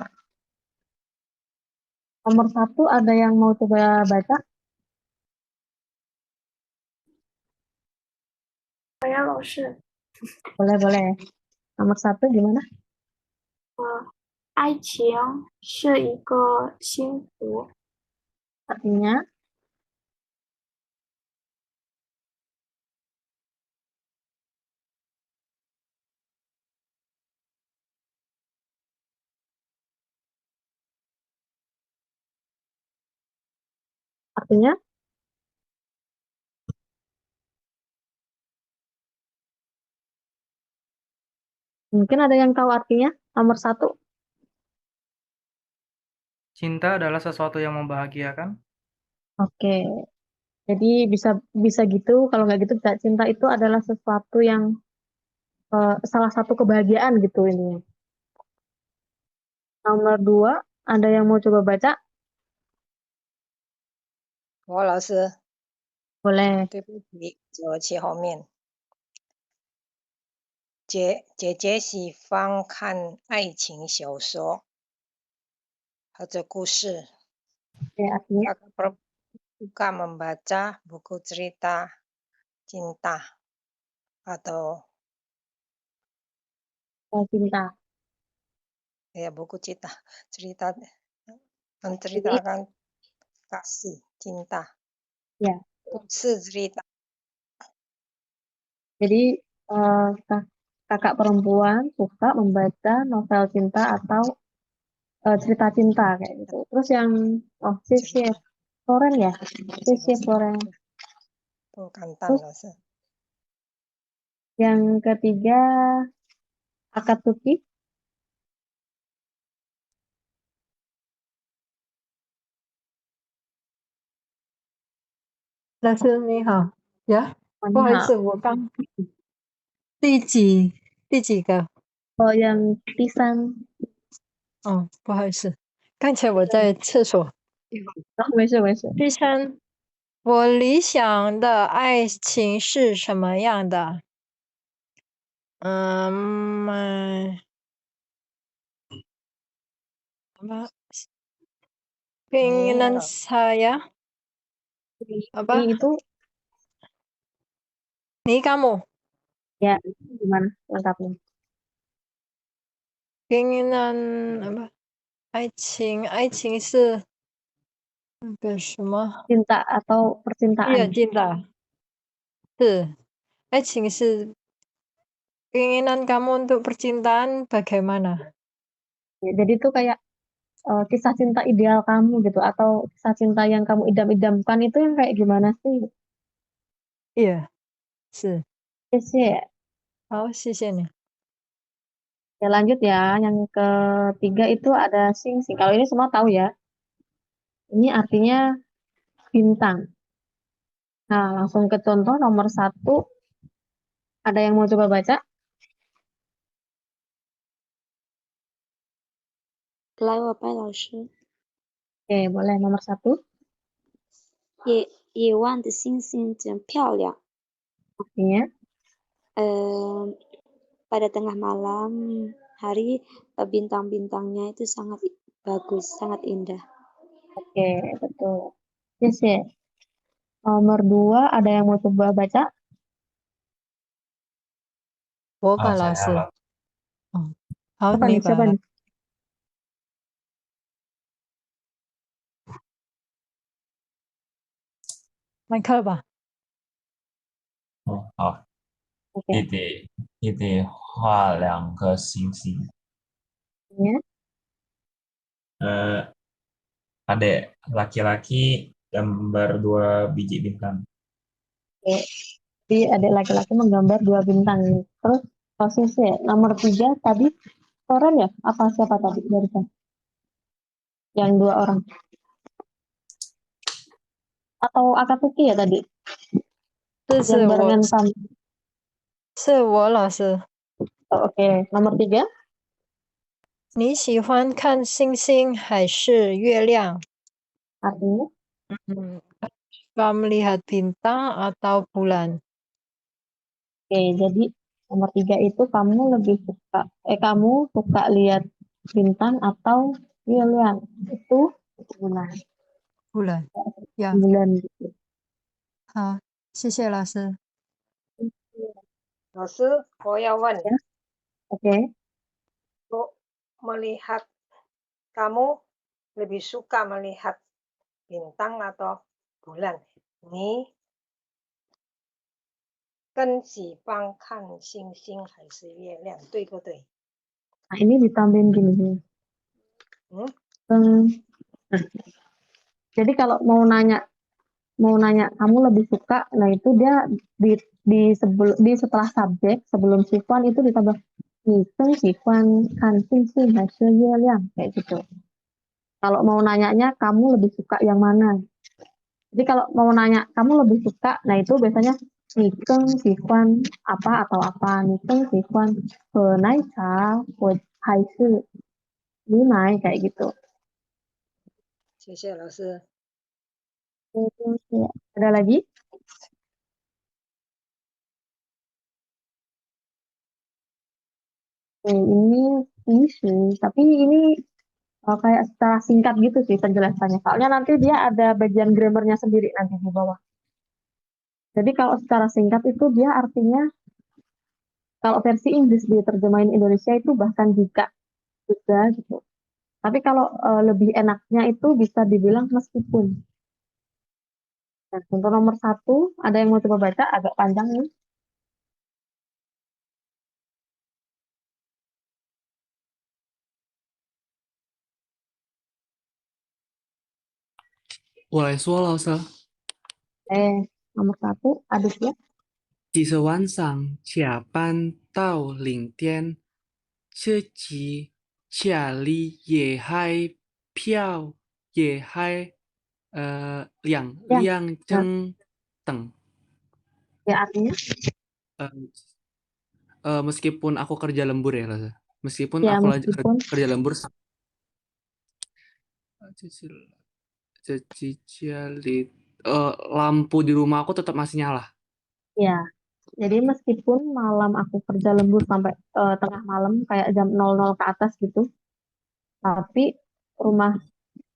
Nomor 1 ada yang mau coba baca? Saya 老师， Boleh, boleh. Nomor 1 gimana? 爱情是一个幸福， Artinya? Artinya? Mungkin ada yang tahu artinya? Nomor 1. Cinta adalah sesuatu yang membahagiakan. Oke. Jadi bisa gitu. Kalau nggak gitu, cinta itu adalah sesuatu yang salah satu kebahagiaan gitu ini. Nomor 2, ada yang mau coba baca? 我老师， Boleh. 对不起，我去后面。姐姐喜欢看爱情小说或者故事， Oke, artinya? kakak suka membaca buku cerita cinta atau Cinta. ya buku cerita Jadi, menceritakan kasih cinta, ya. cerita. Jadi kakak perempuan suka membaca novel cinta atau cerita cinta kayak gitu. Terus yang Sisi Floren ya? Sisi Floren. Bukan Terus langsung. yang ketiga Akatsuki. 老师你好呀，不好意思，我刚第几个？ yang Tisan. 哦，不好意思，刚才我在厕所。没事没事。第三，我理想的爱情是什么样的？apa keinginan saya apa Ini itu nih kamu ya gimana lengkapnya? keinginan apa 爱情是那个什么 Cinta atau iya percintaan? cinta 是爱情是 keinginan kamu untuk percintaan bagaimana? Ya, jadi itu kayak kisah cinta ideal kamu gitu atau kisah cinta yang kamu idam-idamkan itu yang kayak gimana sih? Iya, 是。 Yes, ya. 好，谢谢你。 Ya lanjut ya, yang ketiga itu ada sing sing. Kalau ini semua tahu ya. Ini artinya bintang. Nah, langsung ke contoh nomor 1. Ada yang mau coba baca? 来，我拜老师。 Oke, boleh nomor 1. 野外的星星真漂亮。 Artinya, pada tengah malam hari bintang-bintangnya itu sangat bagus, sangat indah. oke, betul. Yes, ya. Nomor 2, ada yang mau coba baca? 我吧， saya 老师。 lah. 哦，好， Siapa 你 nih? 吧， Siapa 来。 nih? Michael 吧。 好， Oke. 弟弟画2个星星， Ya. adik laki-laki gambar 2 biji bintang. Oke. Jadi adik laki-laki menggambar 2 bintang. Terus posisi nomor 3 tadi Soren ya? Apa siapa tadi barusan? Yang 2 orang. Atau Akatsuki ya tadi? 这 Yang 是我， barengan kamu. 是我老师。 Oh, oke. Nomor 3. 你喜欢看星星还是月亮？ Artinya? Suka melihat bintang atau bulan? Oke, jadi nomor 3 itu kamu suka lihat bintang atau bulan? Itu bulan. bulan. Ya, Bulan gitu. 好，谢谢老师。老师，我要问， Ya. Oke. melihat kamu lebih suka melihat bintang atau bulan? 你更喜欢看星星还是月亮？对不对？ Nah, ini ditambahin gini. Hmm? Nah, jadi kalau mau nanya kamu lebih suka, nah itu dia di setelah subjek sebelum sifan itu ditambah ngitung sifan kan sing hasilnya kayak gitu. Kalau mau nanyanya kamu lebih suka yang mana? Jadi kalau mau nanya kamu lebih suka, nah itu biasanya ngitung sifan apa atau apa, ngitung sifan naik ca, haisu, naik kayak gitu. 谢谢老师。 Ada lagi? Ini sih, tapi ini kayak secara singkat gitu sih penjelasannya. Soalnya nanti dia ada bagian grammarnya sendiri nanti di bawah. Jadi kalau secara singkat itu dia artinya kalau versi Inggris diterjemahin Indonesia itu bahkan jika juga gitu. Tapi kalau lebih enaknya itu bisa dibilang meskipun. Nah, untuk nomor 1, ada yang mau coba baca agak panjang nih. 我来说，老师。 Nomor 1, adiknya. 几时晚上下班到零点，自己家里也还漂也还亮 Ya, nah, 灯等。 ya artinya? Meskipun aku kerja lembur ya, Laza. Meskipun Ya, aku meskipun. kerja lembur, lampu di rumah aku tetap masih nyala. Ya, jadi meskipun malam aku kerja lembur sampai tengah malam kayak jam 00 ke atas gitu, tapi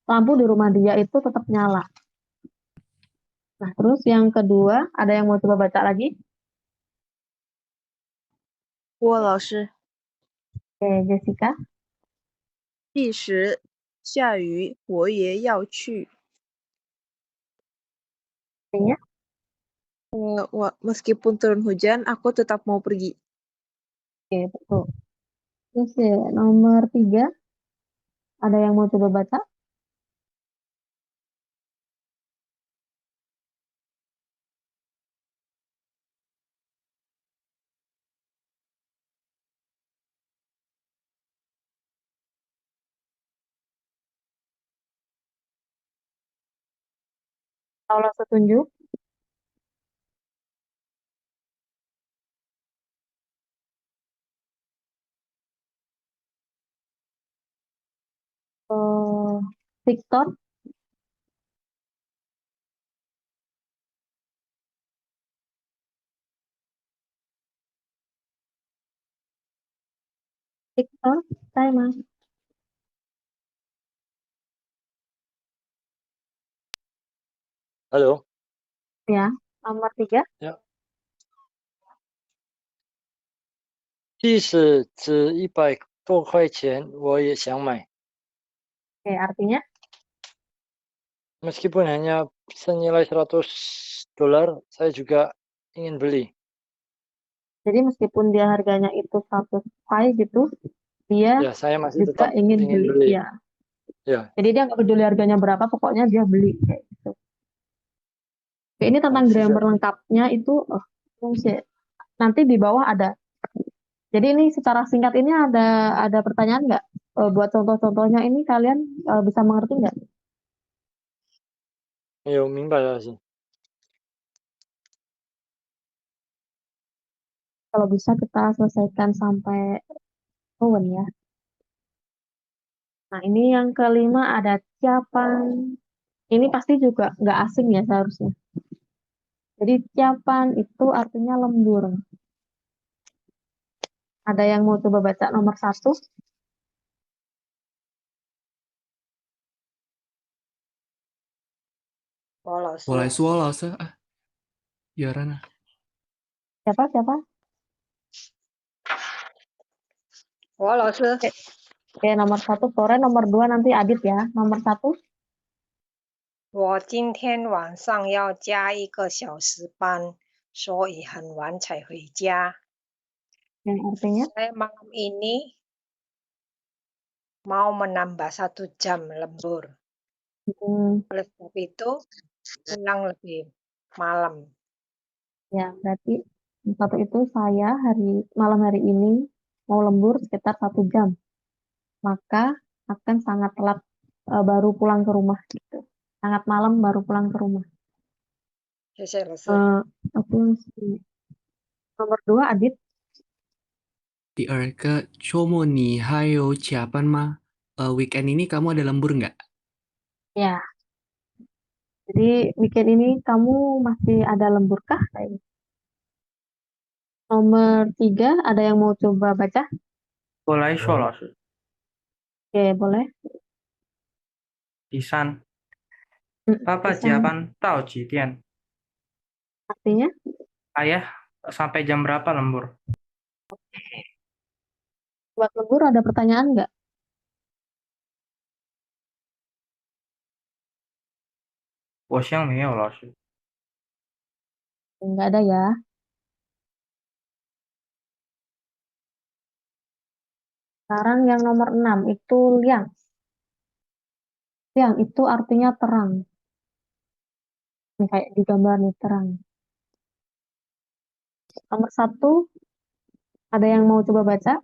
lampu di rumah dia itu tetap nyala. Nah, terus yang kedua, ada yang mau coba baca lagi? 郭老师， Oke, Jessica. 即使下雨我也要去。 Artinya? Meskipun turun hujan, aku tetap mau pergi. Oke, betul. Terus ya, nomor 3, ada yang mau coba baca? Taulah petunjuk. Victor, Victor, saya Mas. Halo. Ya, nomor 3. Ya. 即使值100多块钱，我也想买。 Oke, artinya Meskipun hanya senilai $100, saya juga ingin beli. jadi meskipun dia harganya itu 100 pai gitu, dia Ya, saya masih juga tetap ingin ingin beli. beli. Ya. Ya, Jadi dia nggak peduli harganya berapa, pokoknya dia beli kayak gitu. Oke, ini tentang grammar lengkapnya itu nanti di bawah ada. Jadi ini secara singkat ini ada pertanyaan nggak? Buat contoh-contohnya ini kalian bisa mengerti nggak? 有明白了是。 Kalau bisa kita selesaikan sampai Owen ya. Nah, ini yang kelima ada Ciapan. Ini pasti juga nggak asing ya seharusnya. Jadi Ciapan itu artinya lembur. Ada yang mau coba baca nomor 1? Boleh suara老师啊，有人啊。 Siapa? 我老师 Oke, nomor 1 sore, nomor 2 nanti Adit ya. Nomor 1, 我今天晚上要加1个小时班，所以很晚才回家。 yang artinya Saya malam ini mau menambah 1 jam lembur. Oleh sebab itu, pulang lebih malam. ya berarti 1 itu saya malam hari ini mau lembur sekitar 1 jam. Maka akan sangat telat baru pulang ke rumah gitu. Sangat malam baru pulang ke rumah. Oke, nomor 2 Adit. 第二个，周末你还有加班吗？weekend ini kamu ada lembur nggak? Ya. Jadi weekend ini kamu masih ada lembur kah? Nomor 3, ada yang mau coba baca? 我来说，老师。 Oke, boleh. 第3，爸爸加班到几点？ Artinya? Ayah sampai jam berapa lembur? Buat lembur ada pertanyaan nggak? Nggak ada ya. Sekarang yang nomor 6 itu liang. Liang itu artinya terang. Ini kayak di gambar nih, terang. Nomor 1, ada yang mau coba baca?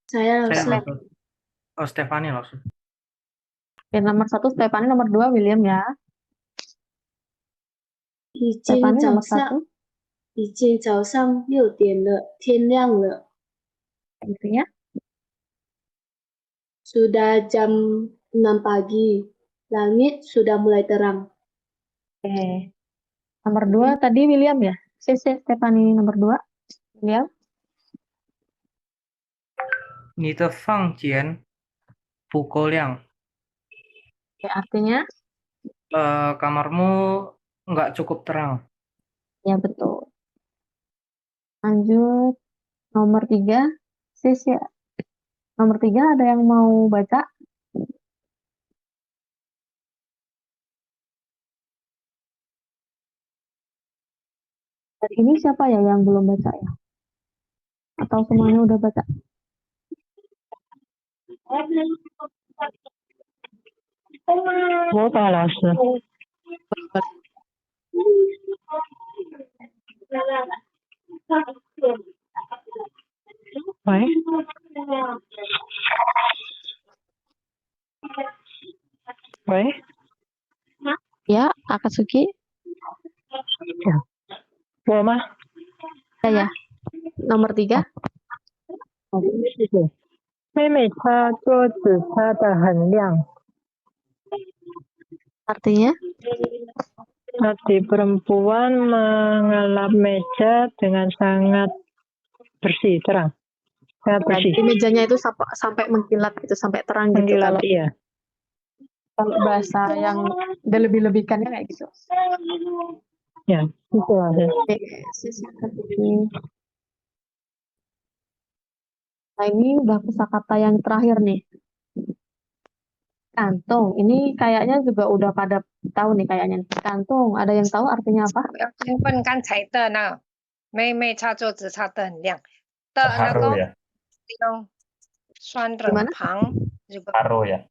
Saya Oh, Stephanie langsung. Oke, nomor 1 Stephanie, nomor 2 William ya. 已经 Stephanie 早 nomor 上 1. 已经早上6点了，天亮了。 Intinya? Sudah jam 6 pagi, langit sudah mulai terang. Oke. Nomor 2 tadi William ya? Stephanie nomor 2. William? 你的房间不够亮。 Oke, artinya? Kamarmu nggak cukup terang. Ya, betul. Lanjut. Nomor 3. Ya. Nomor 3 ada yang mau baca? Dan ini siapa ya yang belum baca ya? Atau semuanya udah baca? Ya, Akatsuki. Ya. Ya. nomor 3. 好的，谢谢。妹妹擦桌子擦得很亮。 Artinya? Tadi perempuan mengelap meja dengan sangat bersih, terang. Sangat Ya, bersih. jadi mejanya itu sampai mengkilat gitu, sampai terang gitu Mengkilat, kalau iya. bahasa yang dilebih-lebihkannya kayak gitu. Ya, itu aja. Oke, sisa ketiga. Nah, ini udah kosakata yang terakhir nih. Kantong. Ini kayaknya juga udah pada tahu nih kayaknya. Kantong, ada yang tahu artinya apa? 我要先问刚才的那妹妹擦桌子擦得很亮的那 Haru 个 ya. 用双 Gimana? 人旁，如果 Haru ya.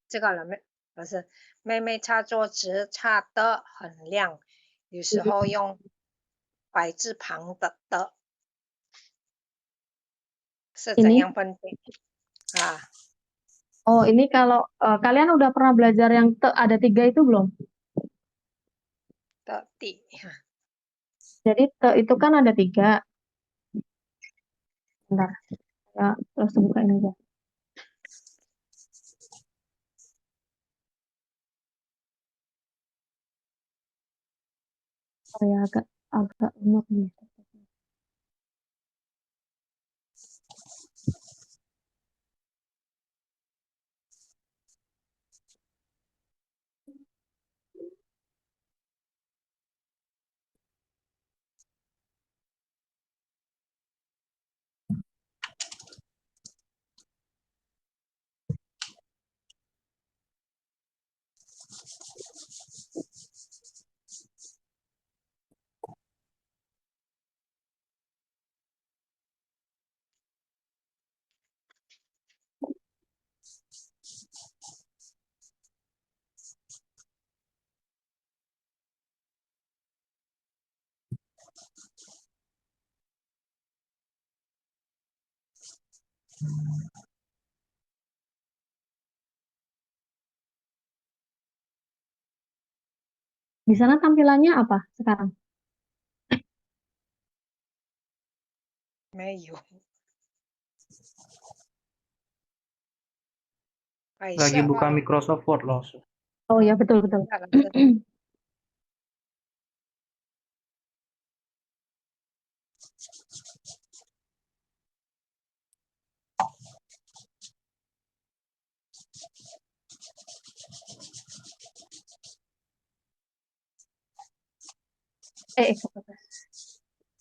这个了没？不是，妹妹擦桌子擦得很亮，有时候用百字旁的，是怎 Ini? 样分别啊？ Oh, ini kalau kalian udah pernah belajar yang ada 3 itu belum? 的地， Jadi itu kan ada 3. Bentar, ya, terus bukain aja. Oh ya, agak lemot nih. Di sana tampilannya apa sekarang? 没有。看一 Lagi 下 buka 啊， Microsoft Word loh. Oh ya, betul betul. 下了这个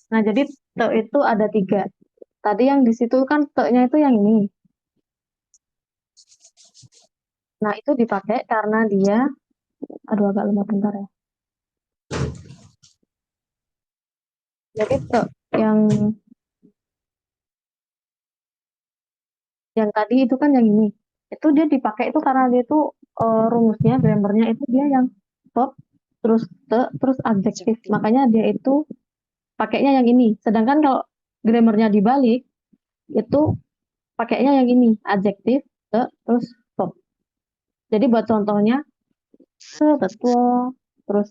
Nah, jadi te itu ada 3. Tadi yang di situ kan te-nya itu yang ini. Nah, itu dipakai karena dia, aduh agak lemot bentar ya. Jadi te yang tadi itu kan yang ini. Itu dia dipakai itu karena dia itu rumusnya, grammarnya itu dia yang verb, terus te, terus adjektif. Makanya dia itu pakainya yang ini. Sedangkan kalau grammarnya dibalik, itu pakainya yang ini, adjektif, te, terus verb. Jadi buat contohnya, betul, terus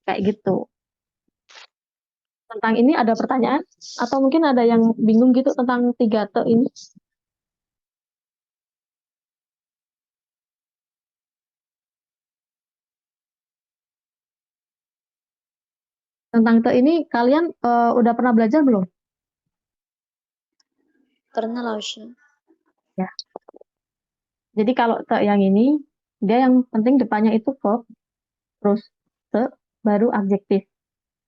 kayak gitu. Tentang ini ada pertanyaan? Atau mungkin ada yang bingung gitu tentang 3 te ini? Tentang te ini kalian udah pernah belajar belum? Pernah, 老师。 Ya. Jadi kalau te yang ini, dia yang penting depannya itu verb, terus te, baru adjektif.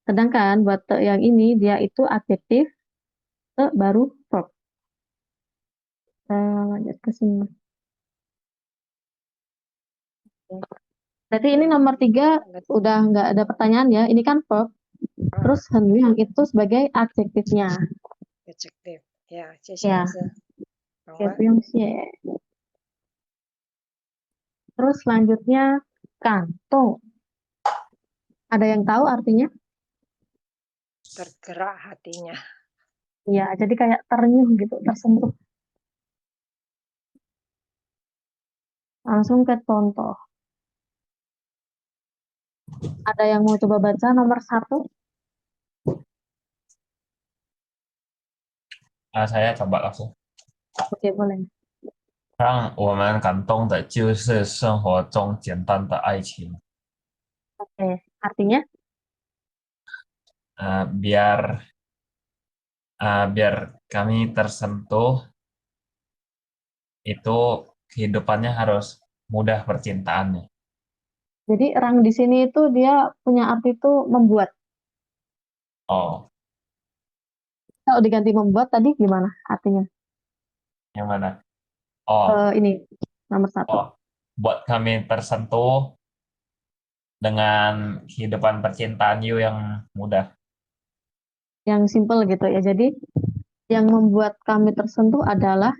Sedangkan buat te yang ini, dia itu adjektif, te, baru verb. Lanjut ke sini. Berarti ini nomor 3 udah nggak ada pertanyaan ya. Ini kan verb. Terus yang itu sebagai adjektifnya. adjective， 呀，接 Ya. 下来是好 Oke, 吗？ itu yang Terus selanjutnya kantong. Ada yang tahu artinya? tergerak hatinya. Iya, jadi kayak terenyuh gitu, tersentuh. Langsung ke contoh. Ada yang mau coba baca nomor 1? Saya coba langsung. Oke, boleh. 让我们感动的就是生活中简单的爱情。 Oke, artinya? Biar biar kami tersentuh itu kehidupannya harus mudah percintaannya. Jadi rang di sini itu dia punya arti itu membuat. Oh, Kalau diganti membuat tadi gimana artinya? yang mana? Oh, Ini nomor 1. oh, buat kami tersentuh dengan kehidupan percintaan you yang mudah. Yang simple gitu ya. Jadi yang membuat kami tersentuh adalah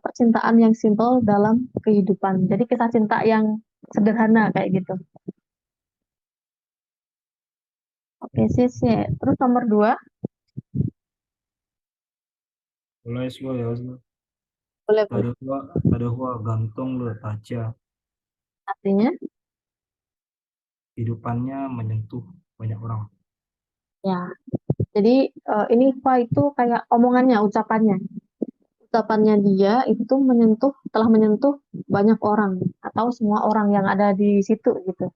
percintaan yang simple dalam kehidupan. Jadi kisah cinta yang sederhana kayak gitu. Oke, sih. Terus nomor 2, 我来说聊说， boleh 他的话感动了大家， artinya? kehidupannya menyentuh banyak orang. Ya. Jadi ini fa itu kayak omongannya, ucapannya. Ucapannya dia itu telah menyentuh banyak orang atau semua orang yang ada di situ gitu.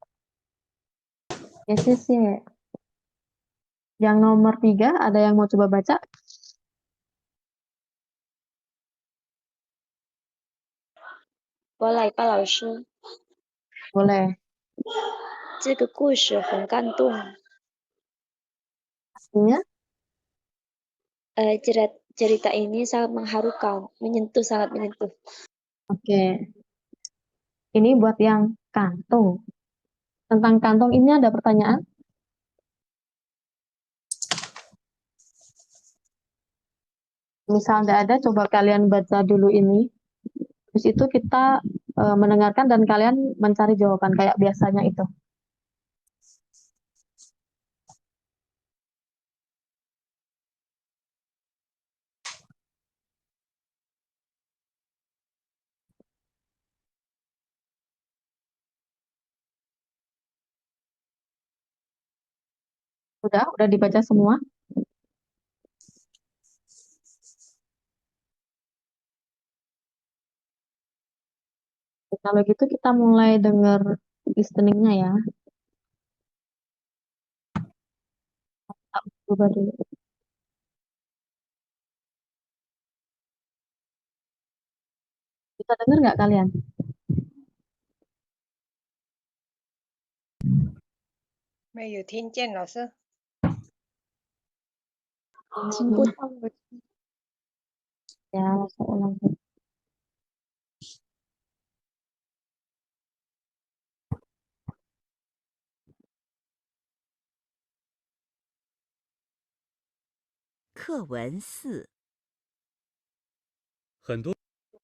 Oke, sih. Yang nomor 3, ada yang mau coba baca? 我来吧，老师。 Boleh. 这个故事很感动。 Artinya? Cerita ini sangat mengharukan, sangat menyentuh. Oke. Ini buat yang kantung. Tentang kantong ini ada pertanyaan? Misal nggak ada, coba kalian baca dulu ini. Terus itu kita mendengarkan dan kalian mencari jawaban kayak biasanya itu. Udah dibaca semua? Kalau gitu kita mulai dengar listeningnya ya. Coba dulu. Bisa dengar nggak kalian? 没有听见，老师。听不到。 Ya, saya ulang.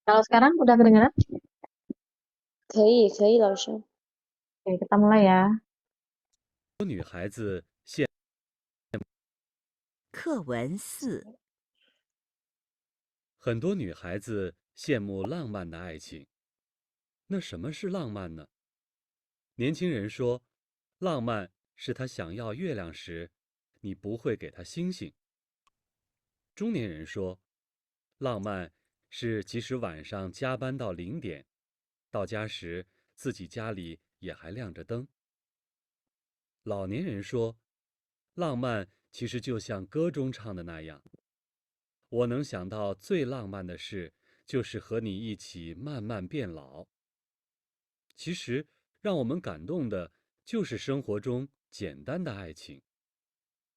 Kalau sekarang udah kedengaran? 可以，老师。 Oke, kita mulai ya. 女孩子很多女孩子羡慕浪漫的爱情。那什么是浪漫呢？年轻人说，浪漫是他想要月亮时，你不会给他星星。中年人说，浪漫是即使晚上加班到0点，到家时自己家里也还亮着灯。老年人说，浪漫其实就像歌中唱的那样，我能想到最浪漫的事，就是和你一起慢慢变老。其实，让我们感动的，就是生活中简单的爱情。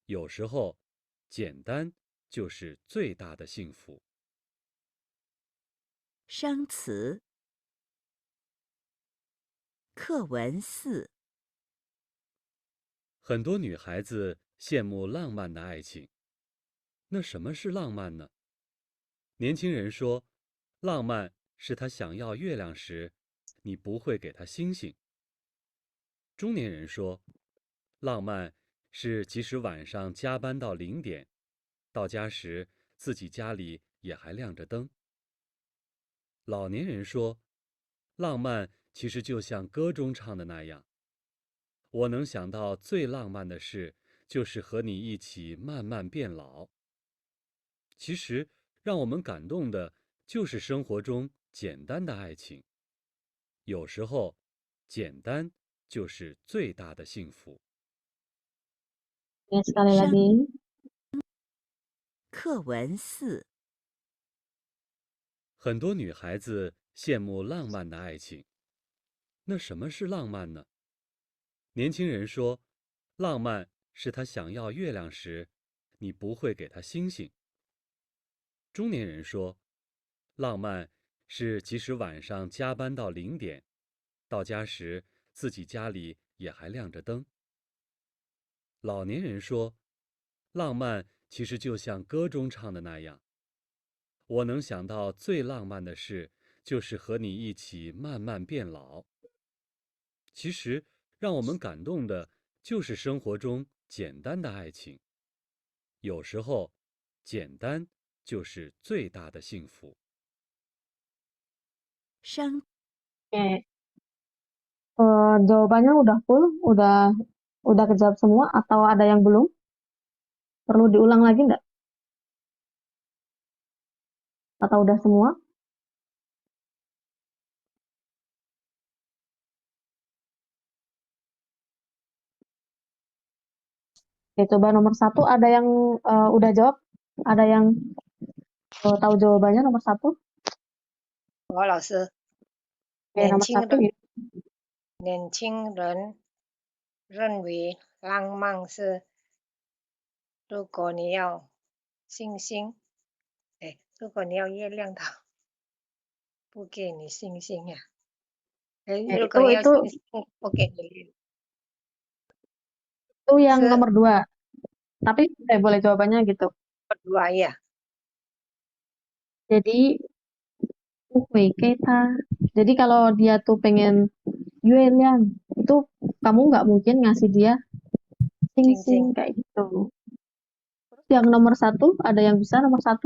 有时候，简单就是最大的幸福。生词课文4。很多女孩子羡慕浪漫的爱情。那什么是浪漫呢？年轻人说，浪漫是他想要月亮时，你不会给他星星。中年人说，浪漫是即使晚上加班到0点，到家时自己家里也还亮着灯。老年人说，浪漫其实就像歌中唱的那样，我能想到最浪漫的事，就是和你一起慢慢变老。其实，让我们感动的，就是生活中简单的爱情。有时候，简单就是最大的幸福。Sekali 上 lagi. 课文4很多女孩子羡慕浪漫的爱情。那什么是浪漫呢？年轻人说，浪漫是他想要月亮时，你不会给他星星。中年人说，浪漫是即使晚上加班到0点，到家时自己家里也还亮着灯。老年人说，浪漫其实就像歌中唱的那样，我能想到最浪漫的事，就是和你一起慢慢变老。其实，让我们感动的，就是生活中简单的爱情。有时候，简单就是最大的幸福。商 Oke. Jawabannya udah full, udah kejawab semua atau ada yang belum? Perlu diulang lagi nggak? Atau udah semua? Oke, coba nomor 1 ada yang udah jawab? Ada yang tahu jawabannya nomor 1? 我老师， Oke, 年 nomor 轻 1 人 gitu. 年轻人认为浪漫是，如果你要星星，如果你要月亮的，不给你星星呀。如果你要 itu 星星，不给你月亮。 itu yang 是 nomor 2. Tapi boleh jawabannya gitu. kedua ya. Jadi kita. Jadi kalau dia tuh pengen Yueliang, itu kamu nggak mungkin ngasih dia Sing-sing. sing-sing kayak gitu. Terus yang nomor 1, ada yang bisa nomor 1?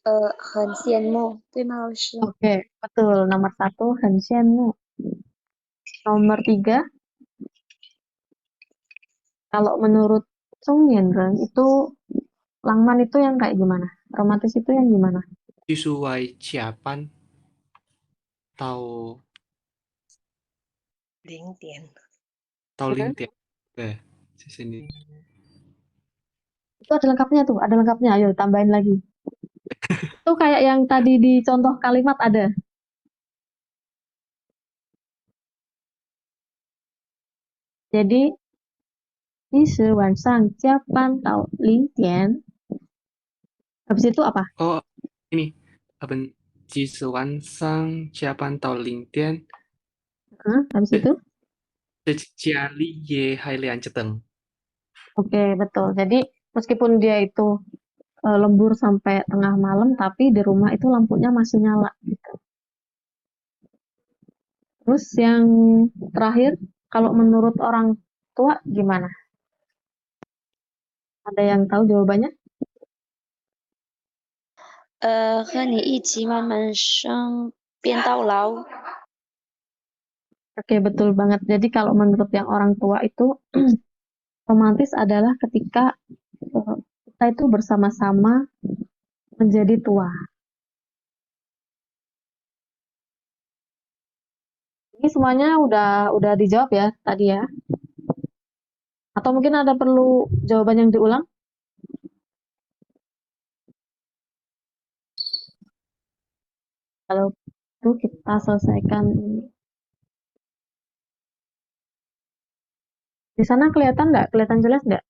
很羡慕，对吗，老师？ Oke, betul. Nomor 1, Henshenmu. Nomor 3, kalau menurut Song Yenren itu Langman itu yang kayak gimana? Romantis itu yang gimana? Sesuai Ciapan atau 0点。 0点. Oke, di sini. Itu ada lengkapnya tuh, ada lengkapnya. Ayo tambahin lagi. Itu kayak yang tadi di contoh kalimat ada. Jadi, di Sewansang Ciapan Tau Lingtian. Habis itu apa? Oh, ini. Apa? Jisuan Ciapan atau 0点. Habis itu? Jali Ye Hai Lian Ceteng. Oke, betul. Jadi, meskipun dia itu lembur sampai tengah malam, tapi di rumah itu lampunya masih nyala. Gitu. Terus yang terakhir, kalau menurut orang tua gimana? Ada yang tahu jawabannya? 和你一起慢慢变到老。 Oke, betul banget. Jadi kalau menurut yang orang tua itu romantis adalah ketika kita itu bersama-sama menjadi tua. Ini semuanya udah dijawab ya tadi ya. Atau mungkin ada perlu jawaban yang diulang? Kalau itu kita selesaikan ini. Di sana kelihatan nggak? Kelihatan jelas nggak?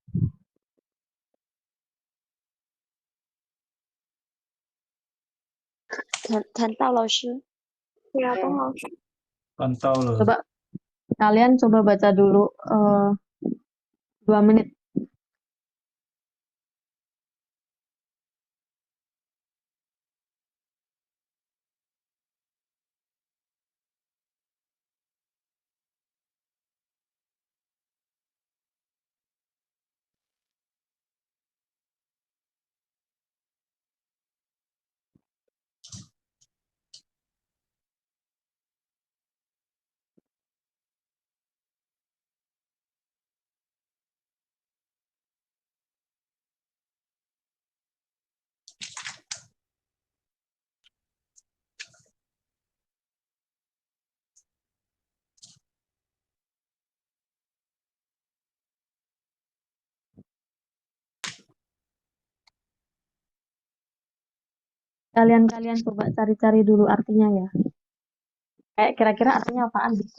Tantau 老师。 kelihatan老师。 Pantau loh. Coba kalian coba baca dulu 2 menit. Kalian coba cari-cari dulu artinya ya. Kayak kira-kira artinya apaan gitu.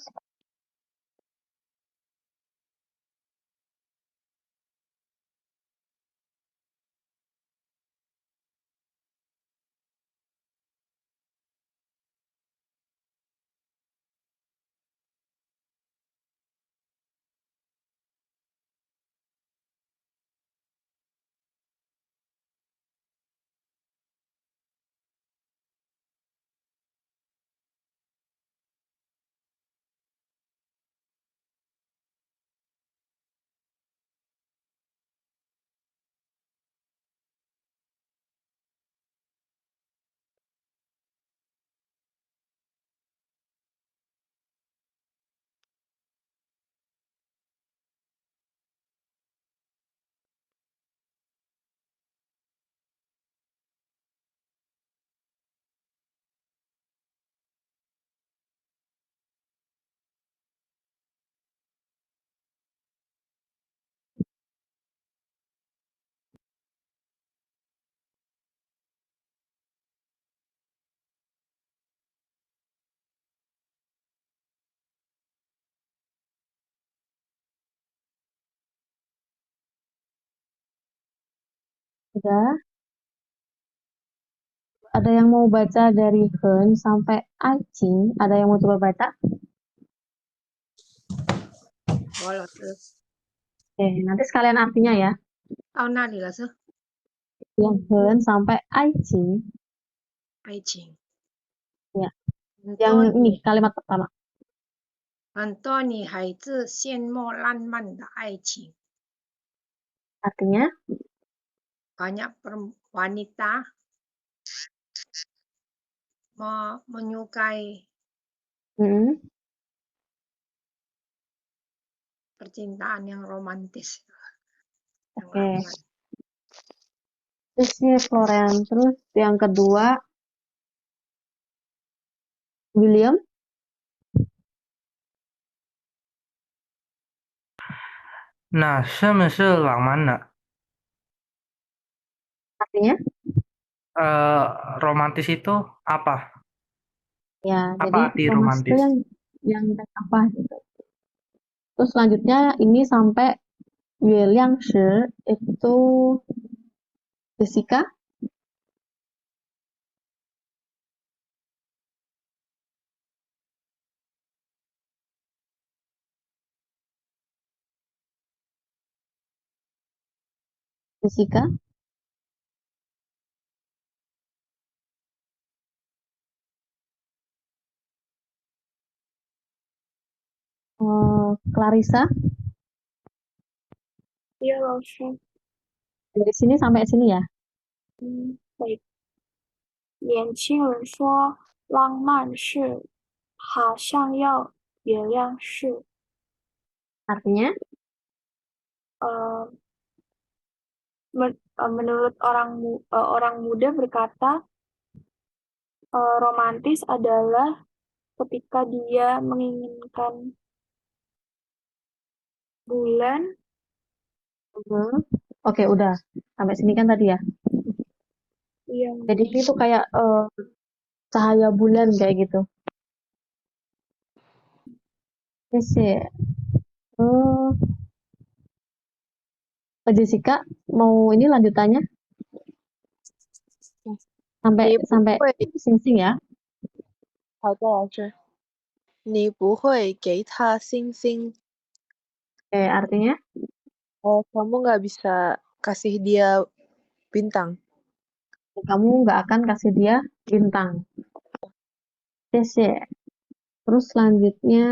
Udah, ada yang mau baca dari Hen sampai Acing? Ada yang mau coba baca? Boleh tuh. Nanti sekalian artinya ya. Tahu nadi lah sih. Yang Hen sampai Acing. Aiching. Ya. Yang ini kalimat pertama. 很多女孩子羡慕浪漫的爱情。 Artinya? Banyak wanita menyukai percintaan yang romantis. Oke. Terus nih Florian. Terus yang kedua William. Nah, 什么是浪漫呢？ Artinya? Romantis itu apa? Ya, Apa jadi arti romantis itu romantis? yang apa gitu. Terus selanjutnya ini sampai Yueliang Shi itu Jessica. Jessica. Clarissa. Iya, langsung. Dari sini sampai sini ya. 对。年轻人说浪漫是好像要原谅是 Artinya? Menurut orang muda berkata romantis adalah ketika dia menginginkan bulan. Oke, udah. Sampai sini kan tadi ya. Iya. Jadi itu kayak cahaya bulan kayak gitu. Yes, ya. Jessica, mau ini lanjutannya? Sampai sing-sing ya. 好的，老师。你不会给他星星。 Artinya? Kamu nggak bisa kasih dia bintang. Kamu nggak akan kasih dia bintang. Yes, ya. Terus selanjutnya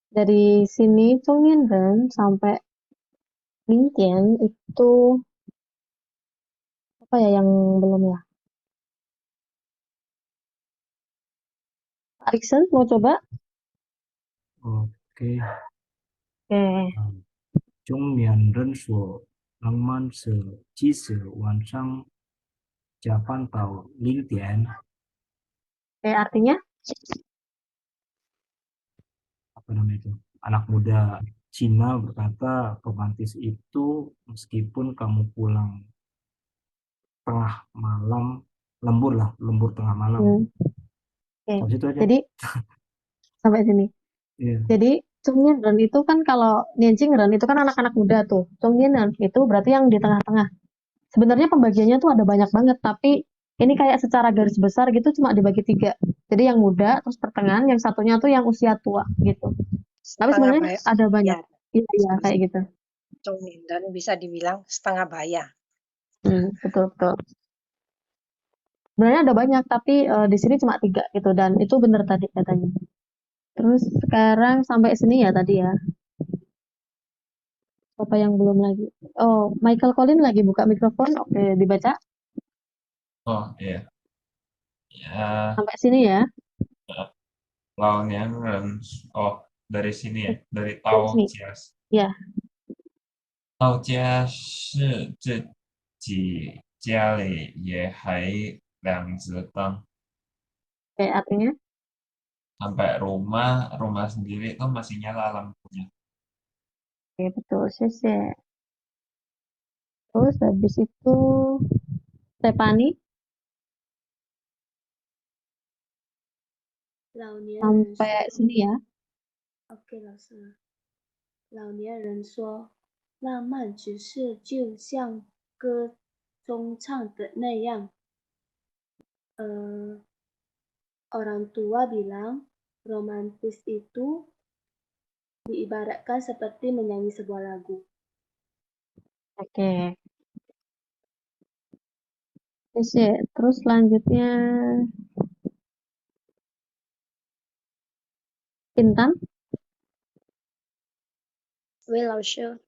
dari sini Chongyin Ren sampai Mingtian itu apa ya yang belum ya? Erikson mau coba? Oke. 中年人说浪漫是即使晚上加班到0点。 Artinya? Apa namanya itu? Anak muda Cina berkata romantis itu meskipun kamu pulang tengah malam lembur lah, lembur tengah malam. Oke. Habis itu aja. Jadi sampai sini. Iya. Jadi Chungyeon itu kan kalau Nianjingren itu kan anak-anak muda tuh. Chungyeon itu berarti yang di tengah-tengah. Sebenarnya pembagiannya tuh ada banyak banget, tapi ini kayak secara garis besar gitu cuma dibagi 3. Jadi yang muda, terus pertengahan, yang satunya tuh yang usia tua gitu. Tapi Setengah sebenarnya ada banyak. bayar. Iya, kayak gitu. Dan bisa dibilang setengah bayar. Betul. Sebenarnya ada banyak, tapi di sini cuma 3 gitu, dan itu benar tadi katanya. Terus sekarang sampai sini ya tadi ya. Apa yang belum lagi? Oh, Michael Collins lagi buka mikrofon. Oke, dibaca. Oh iya. Ya, Sampai sini ya. lawannya oh dari sini ya, dari Dari sini. Tao Jia. Ya. 到家是自己家里也还2只灯， Oke, artinya? sampai rumah sendiri itu masih nyala lampunya. Oke, betul. Sese. Terus habis itu Stephanie 老年人 sampai 说 sini ya. ，OK，老师。老年人说，浪漫只是就像歌中唱的那样。Orang tua bilang romantis itu diibaratkan seperti menyanyi sebuah lagu. Oke. Sese. Terus selanjutnya Intan. 魏老师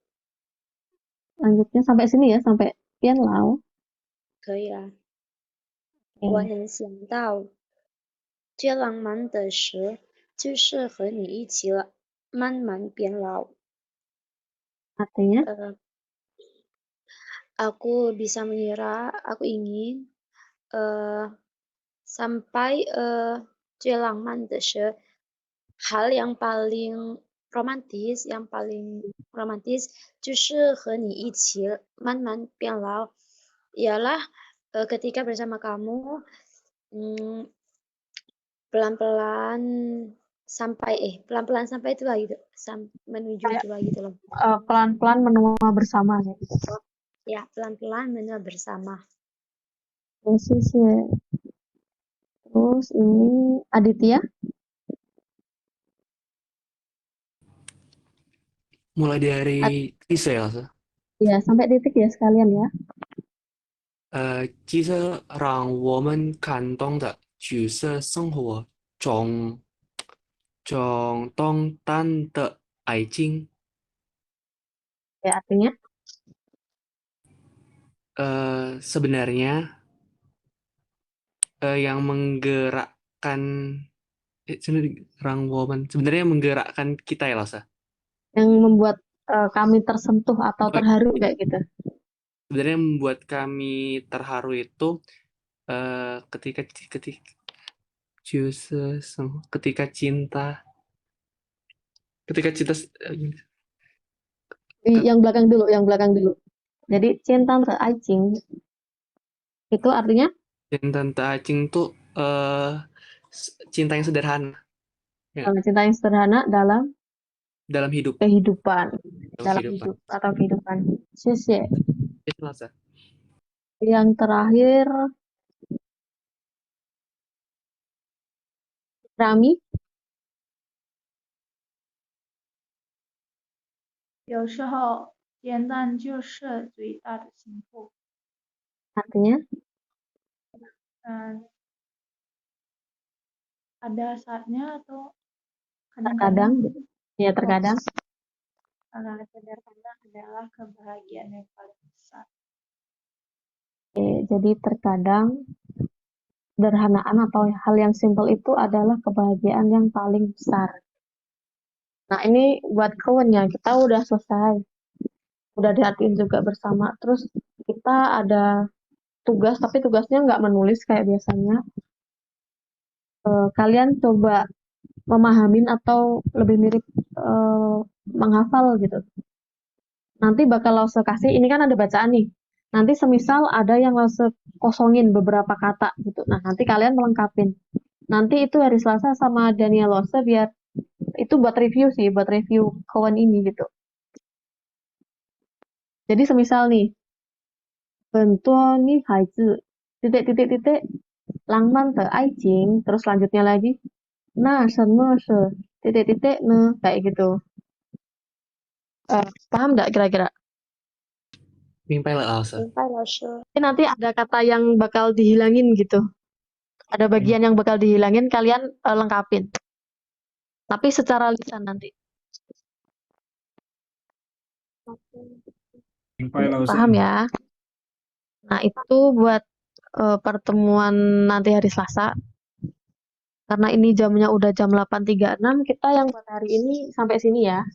Lanjutnya sampai sini ya, sampai Pian Lao. 可以啦。 Oke. 我能想到最浪漫的事，就是和你一起慢慢变老。 Artinya? Aku bisa mengira, aku ingin sampai 最浪漫的事 hal yang paling romantis就是和你一起慢慢变老 ialah ketika bersama kamu pelan-pelan sampai tua gitu, menuju Kayak tua gitu loh. pelan-pelan menua bersama gitu. Ya, pelan-pelan menua bersama. Sese. Terus ini Aditya. Mulai dari Cise ya, Elsa. Ya, sampai titik ya sekalian ya. 其实让我们感动的就是生活中短暂的爱情。 Ya, artinya? Sebenarnya yang menggerakkan sebenarnya menggerakkan kita ya, Elsa. Yang membuat kami tersentuh atau terharu kayak gitu. Sebenarnya membuat kami terharu itu ketika cinta Yang belakang dulu. Jadi cinta teracing itu artinya? cinta teracing itu cinta yang sederhana. Ya. Cinta yang sederhana dalam hidup. Kehidupan. Dalam hidup atau kehidupan. Sese. Yang terakhir Rami. 有时候简单就是最大的幸福。 Artinya? Ada saatnya atau Terkadang. Ya, terkadang. Sederhana adalah kebahagiaan yang paling besar. Oke, jadi terkadang sederhanaan atau hal yang simpel itu adalah kebahagiaan yang paling besar. Nah, ini buat kawannya, kita udah selesai. Udah diartiin juga bersama. Terus kita ada tugas, tapi tugasnya nggak menulis kayak biasanya. Kalian coba memahamin atau lebih mirip menghafal gitu. Nanti bakal Lause kasih, ini kan ada bacaan nih. Nanti semisal ada yang langsung kosongin beberapa kata gitu. Nah, nanti kalian melengkapin. Nanti itu hari Selasa sama Daniel Lose biar itu buat review sih, buat review kawan ini gitu. Jadi semisal nih, bentuk nih haizi, titik-titik-titik, langman te aijing, terus selanjutnya lagi, nah, se, titik-titik, ne, kayak gitu. Paham nggak kira-kira? 明白了，老师。明白老师。 Ini nanti ada kata yang bakal dihilangin gitu. Ada bagian yang bakal dihilangin, kalian lengkapin. Tapi secara lisan nanti. 明白老师。 Paham ya? Nah, itu buat pertemuan nanti hari Selasa. Karena ini jamnya udah jam 8.36, kita yang buat hari ini sampai sini ya.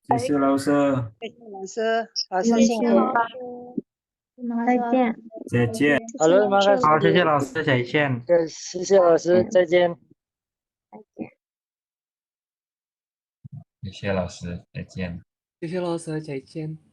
谢谢老师，谢谢老师，老师辛苦。 Terima 再 kasih 见。再见。 Halo, terima 好，谢谢 kasih. 老师，再见。谢谢老师，再见。谢谢老师，再见。谢谢老师，再见。